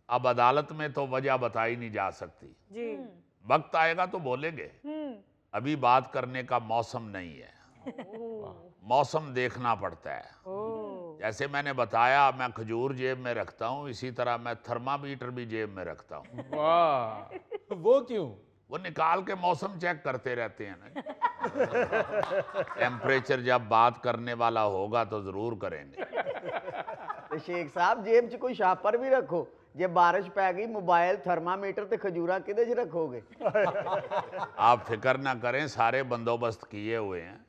अब अदालत में तो वजह बताई नहीं जा सकती, वक्त आएगा तो बोलेंगे। अभी बात करने का मौसम नहीं है, मौसम देखना पड़ता है। जैसे मैंने बताया, मैं खजूर जेब में रखता हूँ, इसी तरह मैं थर्मामीटर भी जेब में रखता हूँ। वाह, वो क्यों? वो निकाल के मौसम चेक करते रहते हैं ना। टेम्परेचर जब बात करने वाला होगा तो जरूर करेंगे। तो शेख साहब जेब च कोई छापर भी रखो, जे बारिश पै गई मोबाइल थर्मामीटर ते खजूरा किदे च रखोगे? आप फिक्र ना करें, सारे बंदोबस्त किए हुए हैं।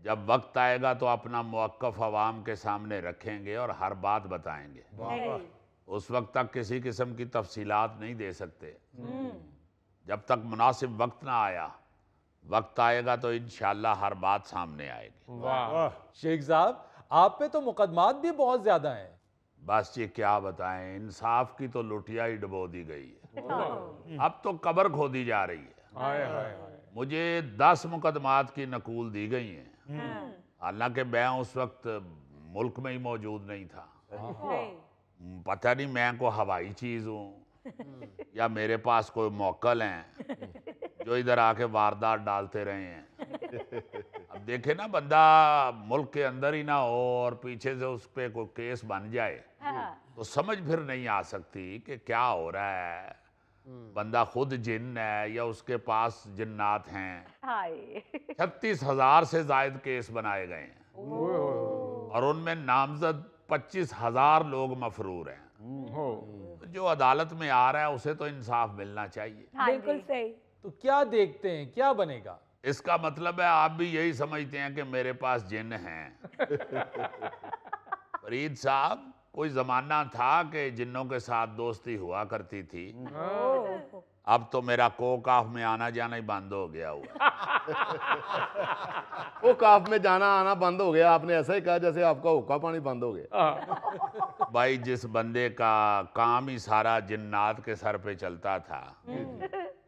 जब वक्त आएगा तो अपना मौक़िफ़ अवाम के सामने रखेंगे और हर बात बताएंगे। उस वक्त तक किसी किस्म की तफसीलात नहीं दे सकते जब तक मुनासिब वक्त ना आया। वक्त आएगा तो इंशाअल्लाह हर बात सामने आएगी। वाह, शेख साहब, आप पे तो मुकदमात भी बहुत ज्यादा हैं। बस ये क्या बताएं, इंसाफ की तो लुटिया ही डुबो दी गई है। अब तो कब्र खोदी जा रही है। हाय हाय हाय। मुझे 10 मुकदमात की नकूल दी गई हैं, हालांकि मैं उस वक्त मुल्क में ही मौजूद नहीं था। पता नहीं मैं को हवाई चीज़ हूँ या मेरे पास कोई मौक्कल हैं जो इधर आके वारदात डालते रहे हैं। अब देखे ना, बंदा मुल्क के अंदर ही ना हो और पीछे से उस पर कोई केस बन जाए तो समझ फिर नहीं आ सकती कि क्या हो रहा है। बंदा खुद जिन है या उसके पास जिन्नात हैं। 36,000 से जायद केस बनाए गए हैं और उनमें नामजद 25,000 लोग मफरूर हैं। जो अदालत में आ रहा है उसे तो इंसाफ मिलना चाहिए। बिल्कुल सही। तो क्या देखते हैं, क्या बनेगा? इसका मतलब है आप भी यही समझते हैं कि मेरे पास जिन हैं। फरीद साहब, कोई जमाना था कि जिन्नों के साथ दोस्ती हुआ करती थी। अब तो मेरा कोकाफ में आना जाना ही बंद हो गया हुआ। वो काफ में जाना आना बंद हो गया। आपने ऐसा ही कहा जैसे आपका हुक्का पानी बंद हो गया। भाई, जिस बंदे का काम ही सारा जिन्नात के सर पे चलता था,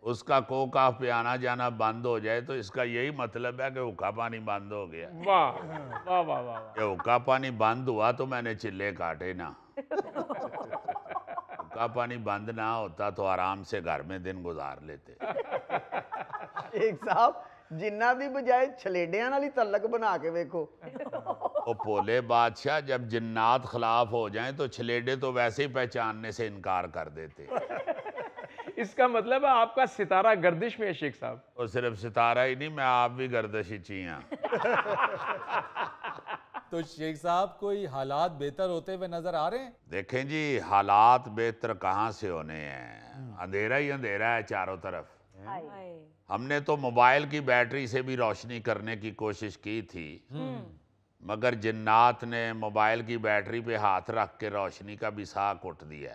उसका कोकाफ पे आना जाना बंद हो जाए तो इसका यही मतलब है कि हुक्का पानी बंद हो गया। वाह वाह वाह वाह। ये हुक्का पानी बंद हुआ तो मैंने चिल्ले काटे ना। हुक्का पानी बंद ना होता तो आराम से घर में दिन गुजार लेते। शेख साहब, जिन्ना दी बजाय छलेडियां नाल ही तलक बना के देखो। ओ भोले बादशाह, जब जिन्नात खिलाफ हो जाएं तो छलेडे तो वैसे ही पहचानने से इनकार कर देते। इसका मतलब है आपका सितारा गर्दिश में है शेख साहब। और सिर्फ सितारा ही नहीं, मैं आप भी गर्दिशी चियां। तो शेख साहब, कोई हालात बेहतर होते हुए नजर आ रहे हैं? देखें जी, हालात बेहतर कहाँ से होने हैं, अंधेरा ही अंधेरा है चारों तरफ। हमने तो मोबाइल की बैटरी से भी रोशनी करने की कोशिश की थी, मगर जिन्नात ने मोबाइल की बैटरी पे हाथ रख के रोशनी का भी साह कुट दिया।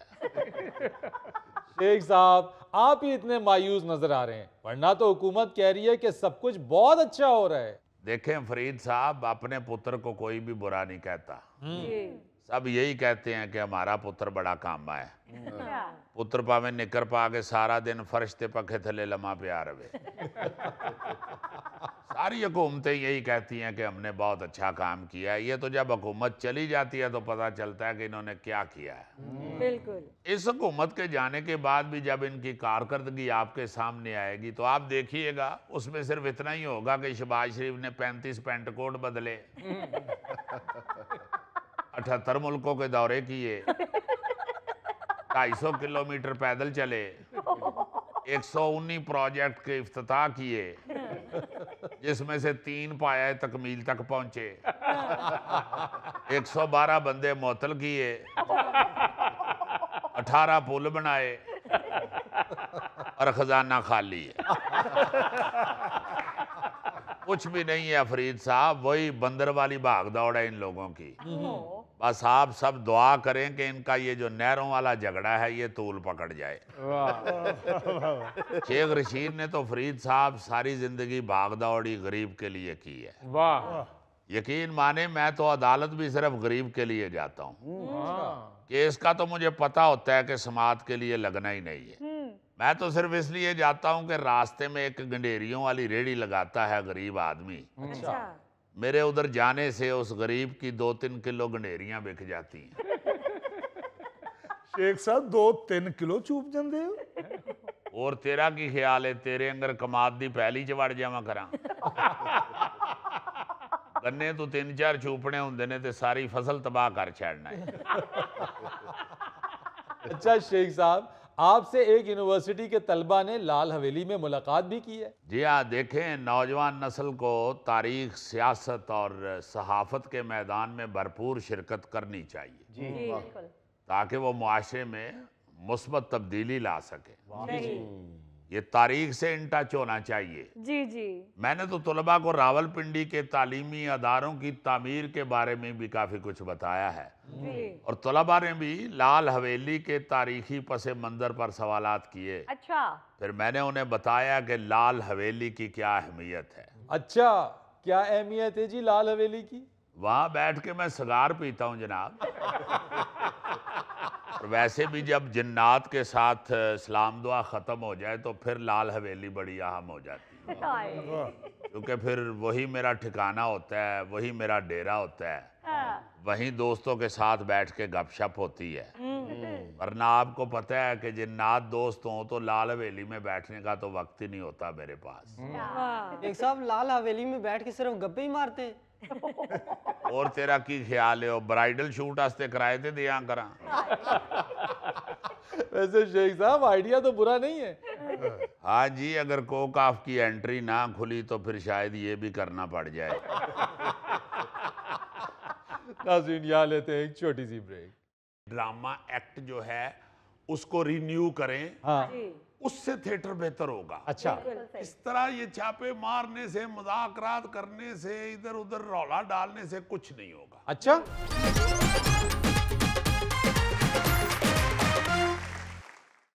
शेख साहब, आप ही इतने मायूस नजर आ रहे हैं, वरना तो हुकूमत कह रही है कि सब कुछ बहुत अच्छा हो रहा है। देखें फरीद साहब, अपने पुत्र को कोई भी बुरा नहीं कहता। सब यही कहते हैं कि हमारा पुत्र बड़ा कामा है। पुत्र पावे निकर पा के सारा दिन फर्श ते पखे थले लम्हा प्या रहे। सारी हुकूमतें यही कहती हैं कि हमने बहुत अच्छा काम किया है। ये तो जब हुकूमत चली जाती है तो पता चलता है कि इन्होंने क्या किया है। बिल्कुल। इस हुकूमत के जाने के बाद भी जब इनकी कारकर्दगी आपके सामने आएगी तो आप देखिएगा, उसमें सिर्फ इतना ही होगा कि शहबाज शरीफ ने 35 पेंट कोट बदले, 78 मुल्कों के दौरे किए, 250 किलोमीटर पैदल चले, 119 प्रोजेक्ट के इफ्तिताह किए, जिसमें से 3 पाया तकमील तक पहुंचे, 112 बंदे मुअत्तल किए, 18 पुल बनाए और खजाना खाली है। कुछ भी नहीं है फरीद साहब, वही बंदर वाली भाग दौड़ है इन लोगों की। बस आप सब दुआ करें कि इनका ये जो नहरों वाला झगड़ा है ये तूल पकड़ जाए। शेख रशीद ने तो फरीद साहब सारी जिंदगी भाग दौड़ी गरीब के लिए की है। वाह। यकीन माने, मैं तो अदालत भी सिर्फ गरीब के लिए जाता हूँ। केस का तो मुझे पता होता है कि समात के लिए लगना ही नहीं है। मैं तो सिर्फ इसलिए जाता हूं कि रास्ते में एक गंडेरियों वाली रेहड़ी लगाता है गरीब आदमी। अच्छा। मेरे उधर जाने से उस गरीब की 2-3 किलो गंडेरियां बिक जाती हैं। शेख साहब 2-3 किलो चूप जाते हो। और तेरा की ख्याल है, तेरे अंगर कमाद दी पहली च वड़ जावा करा। गन्ने तो 3-4 चूपने होंदे ने ते सारी फसल तबाह कर छड़ना है। अच्छा शेख साहब, आपसे एक यूनिवर्सिटी के तलबा ने लाल हवेली में मुलाकात भी की है। जी हाँ, देखें, नौजवान नस्ल को तारीख, सियासत और सहाफत के मैदान में भरपूर शिरकत करनी चाहिए जी बिल्कुल। ताकि वो मुआशरे में मुस्बत तब्दीली ला सके। ये तारीख से इन टच होना चाहिए। जी जी। मैंने तो तलबा को रावलपिंडी के तालीमी अदारों की तामीर के बारे में भी काफ़ी कुछ बताया है और तलबा ने भी लाल हवेली के तारीखी पस मंज़र पर सवालात किए। अच्छा। फिर मैंने उन्हें बताया कि लाल हवेली की क्या अहमियत है। अच्छा, क्या अहमियत है जी लाल हवेली की? वहाँ बैठ के मैं सिगार पीता हूँ जनाब। और वैसे भी जब जिन्नात के साथ सलाम दुआ ख़त्म हो जाए तो फिर लाल हवेली बड़ी अहम हो जाती है, क्योंकि फिर वही मेरा ठिकाना होता है, वही मेरा डेरा होता है, वहीं दोस्तों के साथ बैठ के गपशप होती है। वरना आपको पता है कि जिन्नात दोस्त हों तो लाल हवेली में बैठने का तो वक्त ही नहीं होता मेरे पास। एक साहब लाल हवेली में बैठ के सिर्फ गप्पे ही मारते हैं। और तेरा की ख्याल है, ब्राइडल शूट वास्ते किराए ते दिया करा। वैसे शेख साहब आइडिया तो बुरा नहीं है। हाँ जी, अगर कोक ऑफ की एंट्री ना खुली तो फिर शायद ये भी करना पड़ जाए। नाज़रीन, यहाँ लेते हैं एक छोटी सी ब्रेक। ड्रामा एक्ट जो है उसको रिन्यू करें। हाँ। उससे थिएटर बेहतर होगा। अच्छा। इस तरह ये छापे मारने से, मजाकरात करने से, इधर उधर रौला डालने से कुछ नहीं होगा। अच्छा।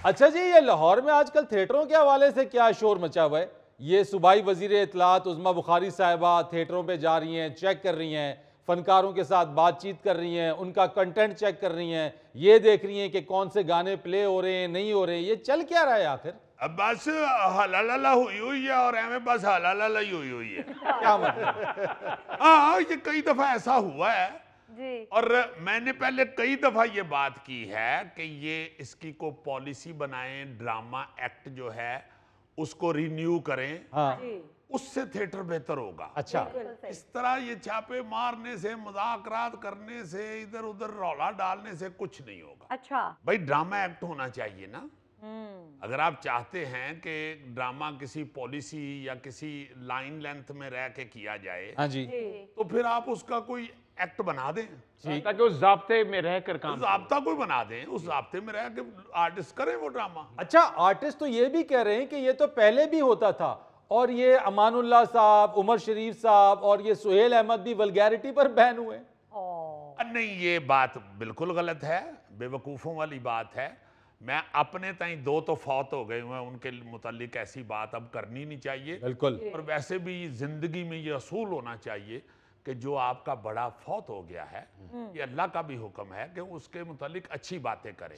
अच्छा जी, ये लाहौर में आजकल थिएटरों के हवाले से क्या शोर मचा हुआ है? ये सूबाई वजीर इत्तलात उज़्मा बुखारी साहिबा थिएटरों पे जा रही हैं, चेक कर रही हैं, फनकारों के साथ बातचीत कर रही हैं, उनका कंटेंट चेक कर रही हैं, ये देख रही हैं कि कौन से गाने प्ले हो रहे हैं, नहीं हो रहे। ये चल क्या रहा है आखिर? अब बस हलाला हुई है और हमें बस हलाला ही हुई है। क्या मतलब? हाँ, ये कई दफा ऐसा हुआ है जी। और मैंने पहले कई दफा ये बात की है कि ये इसकी को पॉलिसी बनाएं, ड्रामा एक्ट जो है उसको रिन्यू करें। हाँ। उससे थिएटर बेहतर होगा। अच्छा। इस तरह ये छापे मारने से, मजाकरात करने से, इधर उधर रौला डालने से कुछ नहीं होगा। अच्छा। भाई ड्रामा एक्ट होना चाहिए ना। अगर आप चाहते हैं कि ड्रामा किसी पॉलिसी या किसी लाइन लेंथ में रह के किया जाए, हाँ जी, तो फिर आप उसका कोई एक्ट बना दें, ताकि उस जाब्ते में रह कर काम। जाब्ता कोई बना दें, उस जाब्ते में रह के आर्टिस्ट करें वो ड्रामा। अच्छा, आर्टिस्ट तो ये भी कह रहे हैं कि ये तो पहले भी होता था और ये अमानुल्लाह साहब, उमर शरीफ साहब और ये सुहेल अहमद भी वल्गैरिटी पर बैन हुए। नहीं, ये बात बिल्कुल गलत है, बेवकूफ़ों वाली बात है। मैं अपने ताई 2 तो फौत हो गए हुए, उनके मुतालिक ऐसी बात अब करनी नहीं चाहिए। बिल्कुल। और वैसे भी जिंदगी में ये असूल होना चाहिए कि जो आपका बड़ा फौत हो गया है, ये अल्लाह का भी हुक्म है कि उसके मुतालिक अच्छी बातें करें।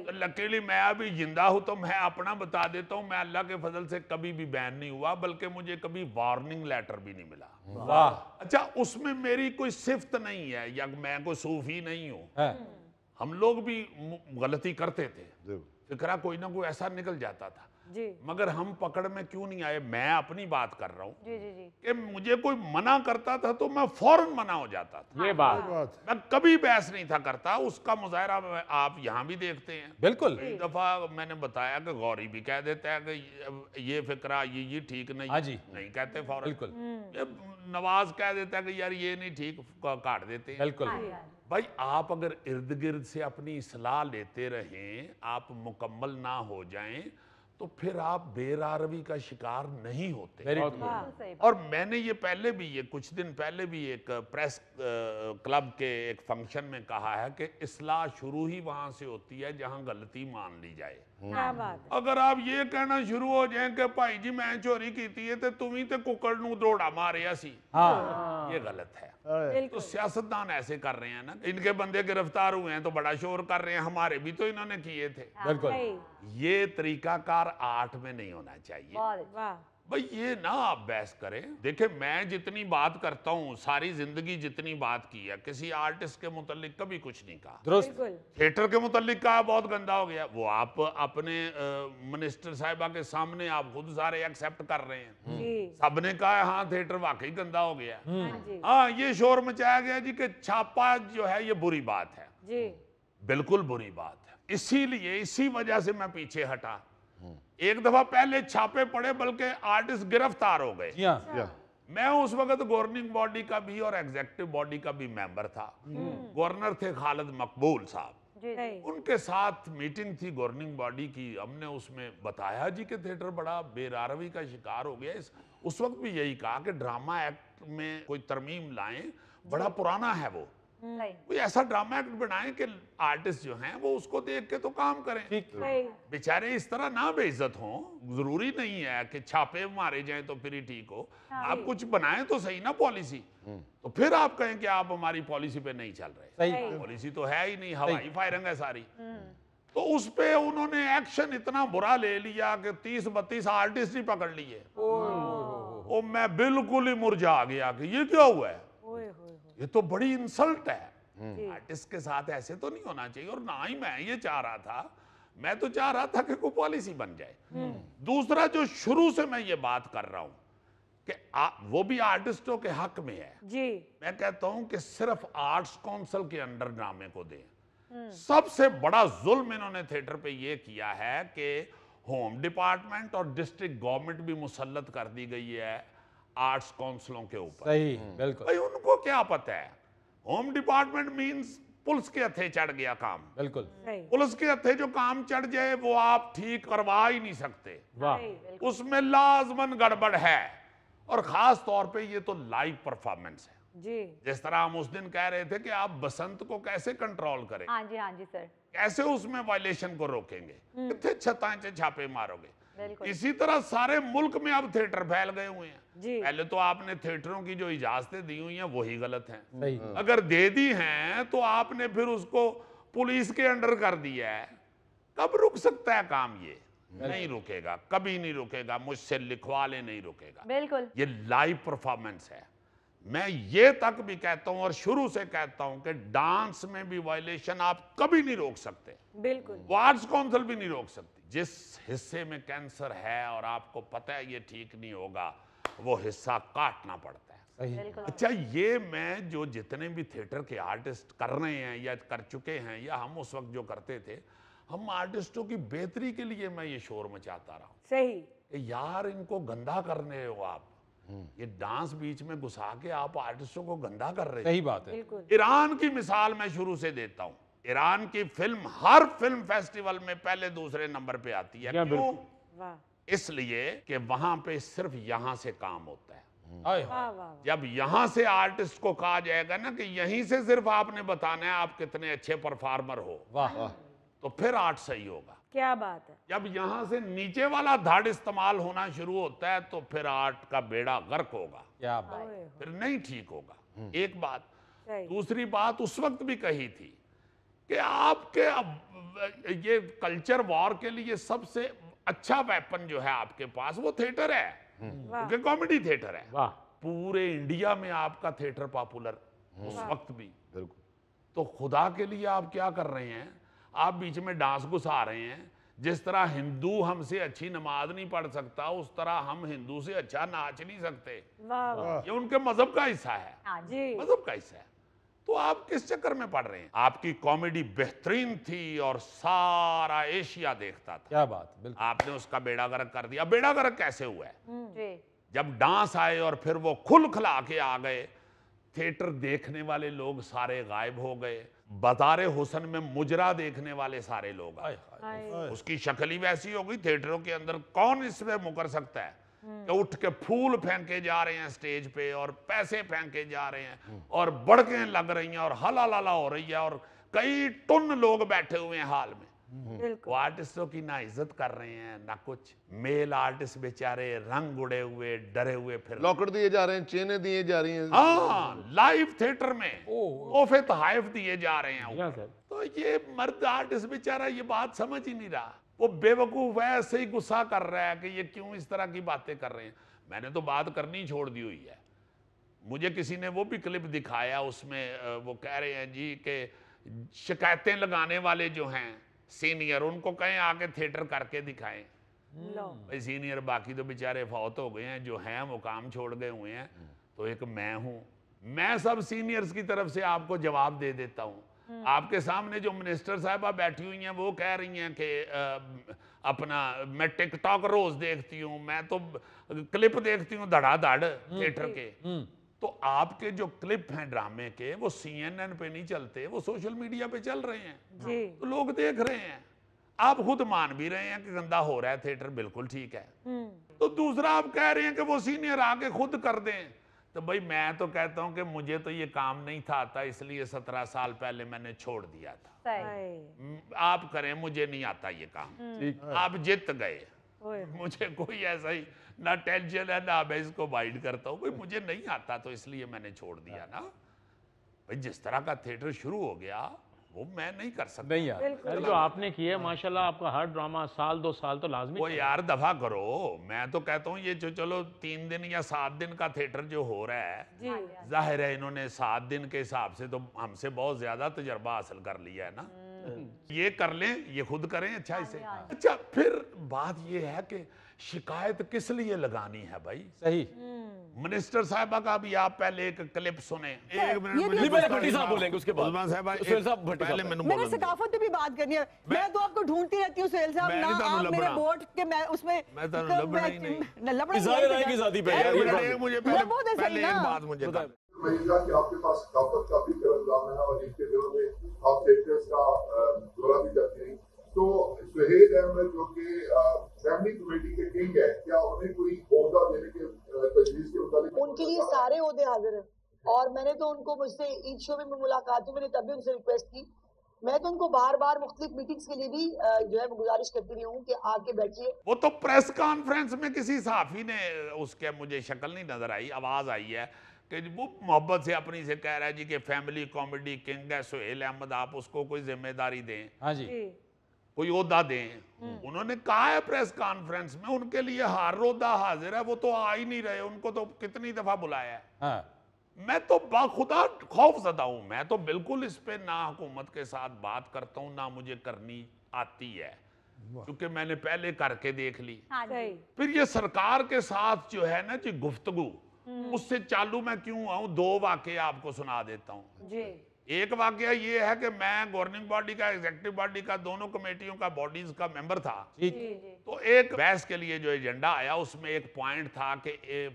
तो लकीली मैं अभी जिंदा हूं तो मैं अपना बता देता हूं, मैं अल्लाह के फजल से कभी भी बैन नहीं हुआ, बल्कि मुझे कभी वार्निंग लेटर भी नहीं मिला। वाह। अच्छा, उसमें मेरी कोई सिफ्त नहीं है या मैं कोई सूफी नहीं हूं। हम लोग भी गलती करते थे, फिक्रा कोई ना कोई ऐसा निकल जाता था जी। मगर हम पकड़ में क्यों नहीं आए? मैं अपनी बात कर रहा हूँ जी जी जी। कि मुझे कोई मना करता था तो मैं फौरन मना हो जाता था। ये बात मैं कभी बहस नहीं था करता, उसका मुजाहरा आप यहाँ भी देखते हैं। बिल्कुल। कई दफा मैंने बताया कि गौरी भी कह देता है कि ये फिक्रा ये ठीक नहीं। हाँ जी। नहीं कहते फौरन। बिल्कुल। नवाज कह देता है कि यार ये नहीं ठीक, काट देते हैं। बिल्कुल। भाई आप अगर इर्द गिर्द से अपनी सलाह लेते रहें, आप मुकम्मल ना हो जाएं, तो फिर आप बेरारवी का शिकार नहीं होते। और मैंने ये पहले भी, ये कुछ दिन पहले भी एक प्रेस क्लब के एक फंक्शन में कहा है कि इस्लाह शुरू ही वहां से होती है जहां गलती मान ली जाए। क्या बात। अगर आप ये कहना शुरू हो जाए कि भाई जी मैं चोरी की थी ते तुम ही ते कुकड़ नू दौड़ा मारिया सी, हाँ, ये गलत है। तो सियासतदान ऐसे कर रहे हैं ना, इनके बंदे गिरफ्तार हुए हैं तो बड़ा शोर कर रहे हैं, हमारे भी तो इन्होंने किए थे। बिल्कुल। ये तरीकाकार आर्ट में नहीं होना चाहिए वाह। भाई। ये ना आप बहस करें। देखिए मैं जितनी बात करता हूँ, सारी जिंदगी जितनी बात की है, किसी आर्टिस्ट के मुतालिक कभी कुछ नहीं कहा। दुरुस्त। बिल्कुल। थिएटर के मुतालिक कहा, बहुत गंदा हो गया। वो आप अपने मिनिस्टर साहिबा के सामने आप खुद सारे एक्सेप्ट कर रहे हैं। जी। सबने कहा हाँ थिएटर वाकई गंदा हो गया। हाँ जी। हाँ ये शोर मचाया गया जी कि छापा जो है ये बुरी बात है। जी। बिल्कुल बुरी बात है। इसीलिए इसी वजह से मैं पीछे हटा। एक दफा पहले छापे पड़े, बल्कि आर्टिस्ट गिरफ्तार हो गए। जी हाँ। मैं उस वक्त गवर्निंग बॉडी का भी और एग्जीक्यूटिव बॉडी का भी मेंबर था। गवर्नर थे खालिद मकबूल साहब। सही। उनके साथ मीटिंग थी गवर्निंग बॉडी की। हमने उसमें बताया जी कि थिएटर बड़ा बेरारवी का शिकार हो गया। उस वक्त भी यही कहा कि ड्रामा एक्ट में कोई तरमीम लाएं, बड़ा पुराना है वो। कोई ऐसा ड्रामा एक्ट बनाएं कि आर्टिस्ट जो हैं वो उसको देख के तो काम करें। सही। बेचारे इस तरह ना बेइज्जत हों। जरूरी नहीं है कि छापे मारे जाएं तो फिर ही ठीक हो। आप कुछ बनाएं तो सही ना पॉलिसी। तो फिर आप कहें कि आप हमारी पॉलिसी पे नहीं चल रहे। सही। पॉलिसी तो है ही नहीं, हवाई फायरिंग है सारी। तो उस पे उन्होंने एक्शन इतना बुरा ले लिया कि 30-32 आर्टिस्ट ही पकड़ लिए। ओ मैं बिल्कुल ही मुरझा गया कि ये क्या हुआ है। ये तो बड़ी इंसल्ट है। आर्टिस्ट के साथ ऐसे तो नहीं होना चाहिए। और ना ही मैं ये चाह रहा था। मैं तो चाह रहा था कि कोई पॉलिसी बन जाए। दूसरा जो शुरू से मैं ये बात कर रहा हूं कि वो भी आर्टिस्टों के हक में है। जी। मैं कहता हूं कि सिर्फ आर्ट्स काउंसिल के अंडर ड्रामे को दें। सबसे बड़ा जुल्म इन्होंने थिएटर पे ये किया है कि होम डिपार्टमेंट और डिस्ट्रिक्ट गवर्नमेंट भी मुसल्लत कर दी गई है आर्ट्स काउंसिलों के ऊपर। सही। बिल्कुल। भाई उनको क्या पता है। होम डिपार्टमेंट मींस पुलिस के हथे चढ़ गया काम। बिल्कुल। पुलिस के हथे जो काम चढ़ जाए वो आप ठीक करवा ही नहीं सकते। वाह। उसमें लाजमन गड़बड़ है। और खास तौर पे ये तो लाइव परफॉर्मेंस है। जी। जिस तरह हम उस दिन कह रहे थे कि आप बसंत को कैसे कंट्रोल करें, हाँ जी सर, कैसे उसमें वायलेशन को रोकेंगे, कितने छताएं से छापे मारोगे। बिल्कुल। इसी तरह सारे मुल्क में अब थिएटर फैल गए हुए हैं। जी। पहले तो आपने थिएटरों की जो इजाजतें दी हुई हैं वही गलत हैं। सही। अगर दे दी हैं तो आपने फिर उसको पुलिस के अंडर कर दिया है। कब रुक सकता है काम? ये नहीं रुकेगा, कभी नहीं रुकेगा। मुझसे लिखवा ले, नहीं रुकेगा। बिल्कुल। ये लाइव परफॉर्मेंस है। मैं ये तक भी कहता हूं और शुरू से कहता हूं कि डांस में भी वायलेशन आप कभी नहीं रोक सकते। बिल्कुल। वो आर्ट्स काउंसिल भी नहीं रोक सकती। जिस हिस्से में कैंसर है और आपको पता है ये ठीक नहीं होगा, वो हिस्सा काटना पड़ता है। सही। अच्छा, ये मैं जो जितने भी थिएटर के आर्टिस्ट कर रहे हैं या कर चुके हैं या हम उस वक्त जो करते थे, हम आर्टिस्टों की बेहतरी के लिए मैं ये शोर मचाता रहा हूं। सही। यार इनको गंदा कर रहे हो आप। ये डांस बीच में घुसा के आप आर्टिस्टों को गंदा कर रहे हो। सही बात है। बिल्कुल। ईरान की मिसाल मैं शुरू से देता हूं। ईरान की फिल्म हर फिल्म फेस्टिवल में पहले दूसरे नंबर पे आती है। क्यों? वाह। इसलिए कि वहां पे सिर्फ यहां से काम होता है। हाय। वाह वाह। जब यहां से आर्टिस्ट को कहा जाएगा ना कि यहीं से सिर्फ आपने बताना है आप कितने अच्छे परफॉर्मर हो, वाह। तो फिर आर्ट सही होगा। क्या बात है। जब यहां से नीचे वाला धड़ इस्तेमाल होना शुरू होता है तो फिर आर्ट का बेड़ा गर्क होगा, क्या बात। फिर नहीं ठीक होगा। एक बात। सही। दूसरी बात उस वक्त भी कही थी कि आपके अब ये कल्चर वॉर के लिए सबसे अच्छा वेपन जो है आपके पास वो थिएटर है, क्योंकि कॉमेडी थिएटर है। वाह। पूरे इंडिया में आपका थिएटर पॉपुलर उस वक्त भी। तो खुदा के लिए आप क्या कर रहे हैं? आप बीच में डांस घुसा रहे हैं। जिस तरह हिंदू हमसे अच्छी नमाज नहीं पढ़ सकता, उस तरह हम हिंदू से अच्छा नाच नहीं सकते। वाह वाह। ये उनके मजहब का हिस्सा है। हाँ जी। मजहब का हिस्सा है। तो आप किस चक्कर में पड़ रहे हैं? आपकी कॉमेडी बेहतरीन थी और सारा एशिया देखता था। क्या बात। बिल्कुल। आपने उसका बेड़ा गर्क कर दिया। बेड़ा गर्क कैसे हुआ है? जी। जब डांस आए और फिर वो खुल खिला के आ गए, थिएटर देखने वाले लोग सारे गायब हो गए। बाज़ारे हुसन में मुजरा देखने वाले सारे लोग आए। उसकी शक्ल ही वैसी हो गई। थिएटरों के अंदर कौन इसमें मुकर सकता है कि उठ के फूल फेंके जा रहे हैं स्टेज पे और पैसे फेंके जा रहे हैं और बड़कें लग रही हैं और हला लला हो रही है और कई टन लोग बैठे हुए हैं हाल में। वो आर्टिस्टों की ना इज्जत कर रहे हैं ना कुछ। मेल आर्टिस्ट बेचारे रंग उड़े हुए डरे हुए फिर लॉकर दिए जा रहे हैं, चेनें दिए जा रही हैं। हाँ, लाइव थिएटर में तोहफे तोहफ दिए जा रहे हैं या ऊपर। सर। तो ये मर्द आर्टिस्ट बेचारा ये बात समझ ही नहीं रहा, वो बेवकूफ है, ऐसे ही गुस्सा कर रहा है कि ये क्यों इस तरह की बातें कर रहे हैं। मैंने तो बात करनी छोड़ दी हुई है। मुझे किसी ने वो भी क्लिप दिखाया, उसमें वो कह रहे हैं जी कि शिकायतें लगाने वाले जो हैं सीनियर, उनको कहें आके थिएटर करके दिखाएं। भाई सीनियर बाकी तो बेचारे फौत हो गए हैं, जो हैं वो काम छोड़ गए हुए हैं, तो एक मैं हूं। मैं सब सीनियर्स की तरफ से आपको जवाब दे देता हूं। आपके सामने जो मिनिस्टर साहिबा बैठी हुई हैं वो कह रही हैं कि अपना मैं टिकटॉक रोज देखती हूँ, मैं तो क्लिप देखती हूँ धड़ाधड़ थिएटर के। तो आपके जो क्लिप हैं ड्रामे के वो CNN पे नहीं चलते, वो सोशल मीडिया पे चल रहे हैं, तो लोग देख रहे हैं। आप खुद मान भी रहे हैं कि गंदा हो रहा है थिएटर, बिल्कुल ठीक है। तो दूसरा आप कह रहे हैं कि वो सीनियर आके खुद कर दें। तो भाई मैं तो कहता हूं कि मुझे तो ये काम नहीं था आता, इसलिए 17 साल पहले मैंने छोड़ दिया था। आप करें, मुझे नहीं आता ये काम। आप जीत गए, मुझे कोई ऐसा ही ना टेंशन है ना मैं इसको वाइड करता हूँ। भाई मुझे नहीं आता तो इसलिए मैंने छोड़ दिया ना। भाई जिस तरह का थिएटर शुरू हो गया वो मैं नहीं कर सकता। नहीं यार, सर जो आपने किया है माशाल्लाह, आपका हर ड्रामा साल 2 साल तो लाजमी। वो यार दफा करो। मैं तो कहता हूँ ये जो चलो 3 दिन या 7 दिन का थिएटर जो हो रहा है, जाहिर है इन्होंने 7 दिन के हिसाब से तो हमसे बहुत ज्यादा तजर्बा हासिल कर लिया है ना। ये कर लें, ये खुद करें अच्छा इसे। अच्छा फिर बात ये है कि शिकायत किस लिए लगानी है भाई? सही। मिनिस्टर साहबा का भी आप पहले एक क्लिप सुने। एक नहीं, पहले भट्टी साहब बोलेंगे, उसके बाद उस्मान साहब सुहेल साहब भट्टी पहले साहब। मैंने मैंने बोलने दो। सकाफत पे भी बात करनी है। मैं तो आपको ढूंढती रहती हूँ सुहेल साहब, मैं ना नहीं तानू आप मेरे लभना। बोर्ड के मैं उसमें मैं तानू लभना ही नहीं। लबड़ा इज़हार राय की ज़ाती पे यार, ये बात। मुझे लबो दे पहले सही एक ना। बात मुझे बता। मैंने कहा कि आपके पास सकाफत का भी कर्जदार है और इसके दिनों में आप थिएटर्स का दौरा भी करते हैं। तो सुहेल अहमद जो कि फैमिली कमेटी के किंग है, क्या उन्हें कोई ओहदा देने के तजवीज़ के मुताबिक? उनके लिए सारे ओहदे हाजिर हैं और मैंने तो उनको, मुझसे ईद शो में मुलाकात हुई, मैंने तब भी उनसे रिक्वेस्ट की। मैं तो उनको बार बार मुख्तलिफ मीटिंग्स के लिए भी जो है गुजारिश करती रही हूँ कि आके बैठिए। वो तो प्रेस कॉन्फ्रेंस में किसी सहाफी ने उसके, मुझे शक्ल नहीं नजर आई, आवाज आई है कि वो मोहब्बत से अपनी से कह रहा है जी कि फैमिली कॉमेडी किंग है सुहेल अहमद, आप उसको कोई जिम्मेदारी दें। हाँ जी, कोई ओहदा दें। उन्होंने कहा है प्रेस कॉन्फ्रेंस में उनके लिए हर ओहदा हाजिर है, वो तो आ ही नहीं रहे। उनको तो कितनी दफा बुलाया है। हाँ। मैं तो बाखुदा खौफजदा हूं। मैं तो बिल्कुल इस पे ना हुकूमत के साथ बात करता हूं, ना मुझे करनी आती है, क्योंकि मैंने पहले करके देख ली। फिर ये सरकार के साथ जो है ना जी गुफ्तगू, उससे चालू मैं क्यों आऊं? 2 वाकये आपको सुना देता हूं। एक वाकया ये है कि मैं गवर्निंग बॉडी का, एग्जीक्यूटिव बॉडी का, दोनों कमेटियों का, बॉडीज का मेंबर था। तो एक बहस के लिए जो एजेंडा आया उसमें एक पॉइंट था कि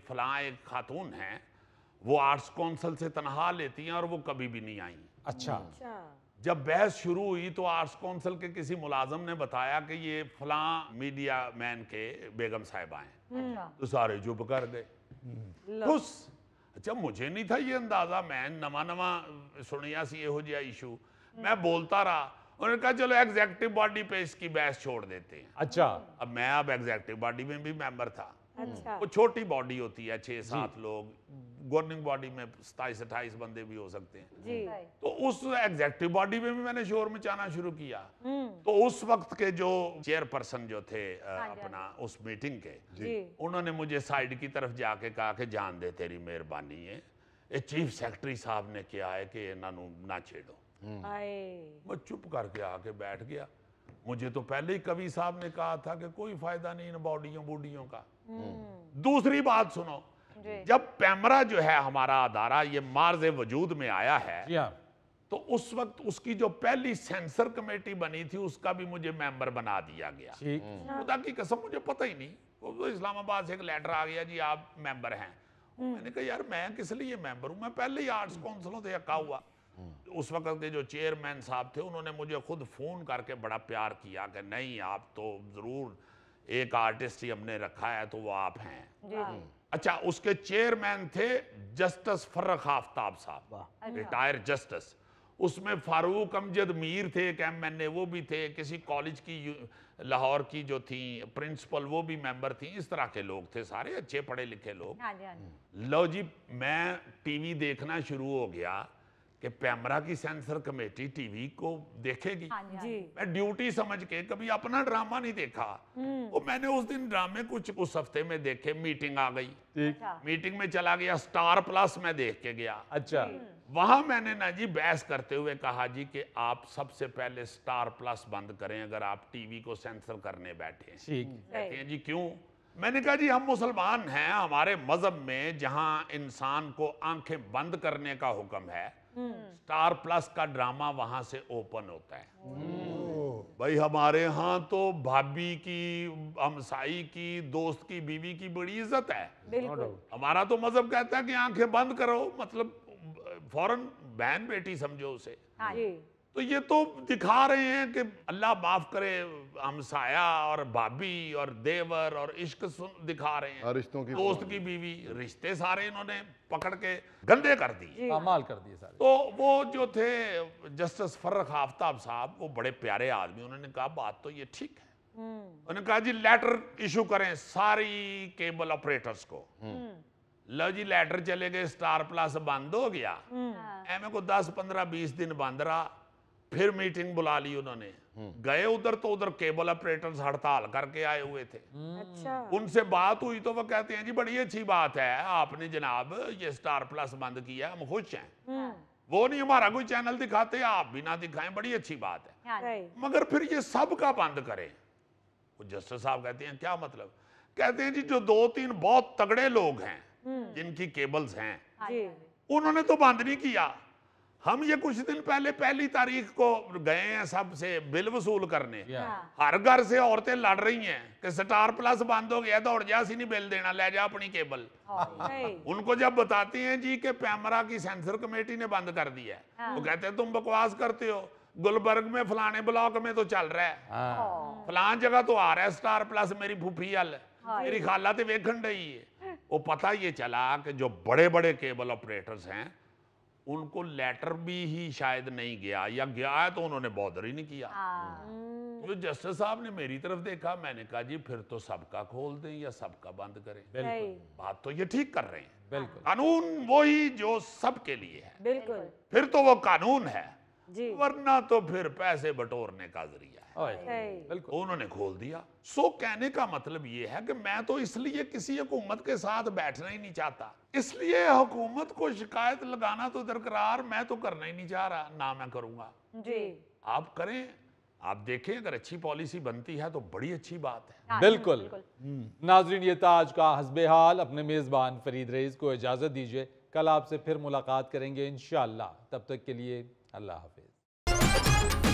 फलां एक खातून है, वो आर्ट्स काउंसिल से तनख्वाह लेती हैं और वो कभी भी नहीं आई। अच्छा। जब बहस शुरू हुई तो आर्ट्स काउंसिल के किसी मुलाजम ने बताया कि ये फलां मीडिया मैन के बेगम साहिबा हैं। तो सारे चुप कर गए। अच्छा मुझे नहीं था ये अंदाजा, मैं नवा सुनिया सी यहो जिहा इशू। मैं बोलता रहा, उन्होंने कहा चलो एग्जीक्यूटिव बॉडी पे इसकी बहस छोड़ देते हैं। अच्छा। अब मैं एग्जीक्यूटिव बॉडी में भी मेंबर था। अच्छा। वो छोटी बॉडी होती है, 6-7 लोग। गवर्निंग बॉडी में 27-28 बंदे भी हो सकते हैं जी। तो उस एग्जीक्यूटिव बॉडी में भी मैंने शोर मचाना शुरू किया। तो उस वक्त के जो चेयरपर्सन जो थे अपना उस मीटिंग के, उन्होंने मुझे साइड की तरफ जाके कहा कि जान दे तेरी मेहरबानी है, ये चीफ सेक्रेटरी साहब ने किया है कि इन्हों ना छेड़ो। मैं चुप करके आके बैठ गया। मुझे तो पहले ही कवि साहब ने कहा था कि कोई फायदा नहीं इन बॉडियों बूडियों का। दूसरी बात सुनो, जब पैमरा जो है हमारा अदारा ये मार्ज वजूद में आया है, तो उस वक्त उसकी जो पहली सेंसर कमेटी बनी थी उसका भी मुझे मेंबर बना दिया गया। खुदा की कसम मुझे पता ही नहीं, तो इस्लामाबाद से एक लेटर आ गया जी आप मेंबर हैं। मैंने कहा यार मैं किस लिए मेंबर हूं, मैं पहले ही आर्ट्स काउंसिलों से अका हुआ। उस वक्त के जो चेयरमैन साहब थे उन्होंने मुझे खुद फोन करके बड़ा प्यार किया कि नहीं आप तो जरूर, एक आर्टिस्ट ही हमने रखा है तो वो आप हैं। अच्छा उसके चेयरमैन थे जस्टिस फर्रख आफ्ताब साहब, रिटायर्ड जस्टिस। उसमें फारूक अमजद मीर थे, एक MNA वो भी थे, किसी कॉलेज की लाहौर की जो थी प्रिंसिपल वो भी मेंबर थी, इस तरह के लोग थे, सारे अच्छे पढ़े लिखे लोग। हाँ जी, हाँ जी। लो जी, मैं टीवी देखना शुरू हो गया कि पैमरा की सेंसर कमेटी टीवी को देखेगी। हाँ जी, हाँ जी। मैं ड्यूटी समझ के कभी अपना ड्रामा नहीं देखा। और मैंने उस दिन ड्रामे कुछ उस हफ्ते में देखे, मीटिंग आ गई, मीटिंग में चला गया, स्टार प्लस में देख के गया। अच्छा, वहां मैंने ना जी बहस करते हुए कहा जी कि आप सबसे पहले स्टार प्लस बंद करें अगर आप टीवी को सेंसर करने बैठे। कहते हैं जी क्यों? मैंने कहा जी हम मुसलमान हैं, हमारे मजहब में जहां इंसान को आंखें बंद करने का हुक्म है, स्टार प्लस का ड्रामा वहां से ओपन होता है। भाई हमारे यहाँ तो भाभी की, हमसाई की, दोस्त की बीवी की बड़ी इज्जत है। हमारा तो मजहब कहता है कि आंखें बंद करो, मतलब फौरन बहन बेटी समझो उसे। तो ये तो दिखा रहे हैं कि अल्लाह माफ करे, हमसाया और भाभी और देवर और इश्क दिखा रहे हैं, रिश्तों की, दोस्त की बीवी, रिश्ते सारे इन्होंने पकड़ के गंदे कर दिए, पामाल कर दिए सारे। तो वो जो थे जस्टिस फर्रुख आफ्ताब साहब, वो बड़े प्यारे आदमी, उन्होंने कहा बात तो ये ठीक है। उन्होंने कहा जी लेटर इशू करें सारी केबल ऑपरेटर्स को। लो जी लेटर चले गए, स्टार प्लस बंद हो गया। एम को 10, 15, 20 दिन बंद रहा, फिर मीटिंग बुला ली उन्होंने। गए उधर तो उधर केबल ऑपरेटर्स हड़ताल करके आए हुए थे। अच्छा। उनसे बात हुई तो वो कहते हैं जी बड़ी अच्छी बात है आपने जनाब ये स्टार प्लस बंद किया, हम खुश हैं। वो नहीं हमारा कोई चैनल दिखाते, आप भी ना दिखाएं, बड़ी अच्छी बात है, मगर फिर ये सब का बंद करें। वो जस्टिस साहब कहते हैं क्या मतलब? कहते हैं जी जो 2-3 बहुत तगड़े लोग हैं जिनकी केबल्स हैं, उन्होंने तो बंद नहीं किया। हम ये कुछ दिन पहले 1 तारीख को गए हैं सबसे बिल वसूल करने, हर घर से औरतें लड़ रही हैं कि स्टार प्लस बंद हो गया, दौड़ जा, सी नहीं बिल देना, ले जा अपनी केबल। उनको जब बताते हैं जी कि पैमरा की सेंसर कमेटी ने बंद कर दिया है, वो कहते हैं तुम बकवास करते हो, गुलबर्ग में फलाने ब्लॉक में तो चल रहा है, फलान जगह तो आ रहा है स्टार प्लस, मेरी फूफी हल, मेरी खाला तो वेखन रही है। वो पता ये चला कि जो बड़े बड़े केबल ऑपरेटर्स हैं उनको लेटर भी ही शायद नहीं गया, या गया है तो उन्होंने बॉदर ही नहीं किया। तो जस्टिस साहब ने मेरी तरफ देखा, मैंने कहा जी फिर तो सबका खोल दें या सबका बंद करें। बात तो ये ठीक कर रहे हैं, बिल्कुल कानून वही जो सबके लिए है, बिल्कुल फिर तो वो कानून है, वरना तो फिर पैसे बटोरने का जरिया है। बिल्कुल उन्होंने खोल दिया। सो कहने का मतलब ये है कि मैं तो इसलिए किसी हुकूमत के साथ बैठना ही नहीं चाहता, इसलिए हुकूमत को शिकायत लगाना तो दरकरार मैं तो करना ही नहीं चाह रहा, ना मैं करूंगा जी। आप करें, आप देखें, अगर अच्छी पॉलिसी बनती है तो बड़ी अच्छी बात है। बिल्कुल। नाजरीन, ये था आज का हस्बे हाल। अपने मेजबान फरीद रईस को इजाजत दीजिए, कल आपसे फिर मुलाकात करेंगे इंशाअल्लाह। तब तक के लिए अल्लाह हाफिज।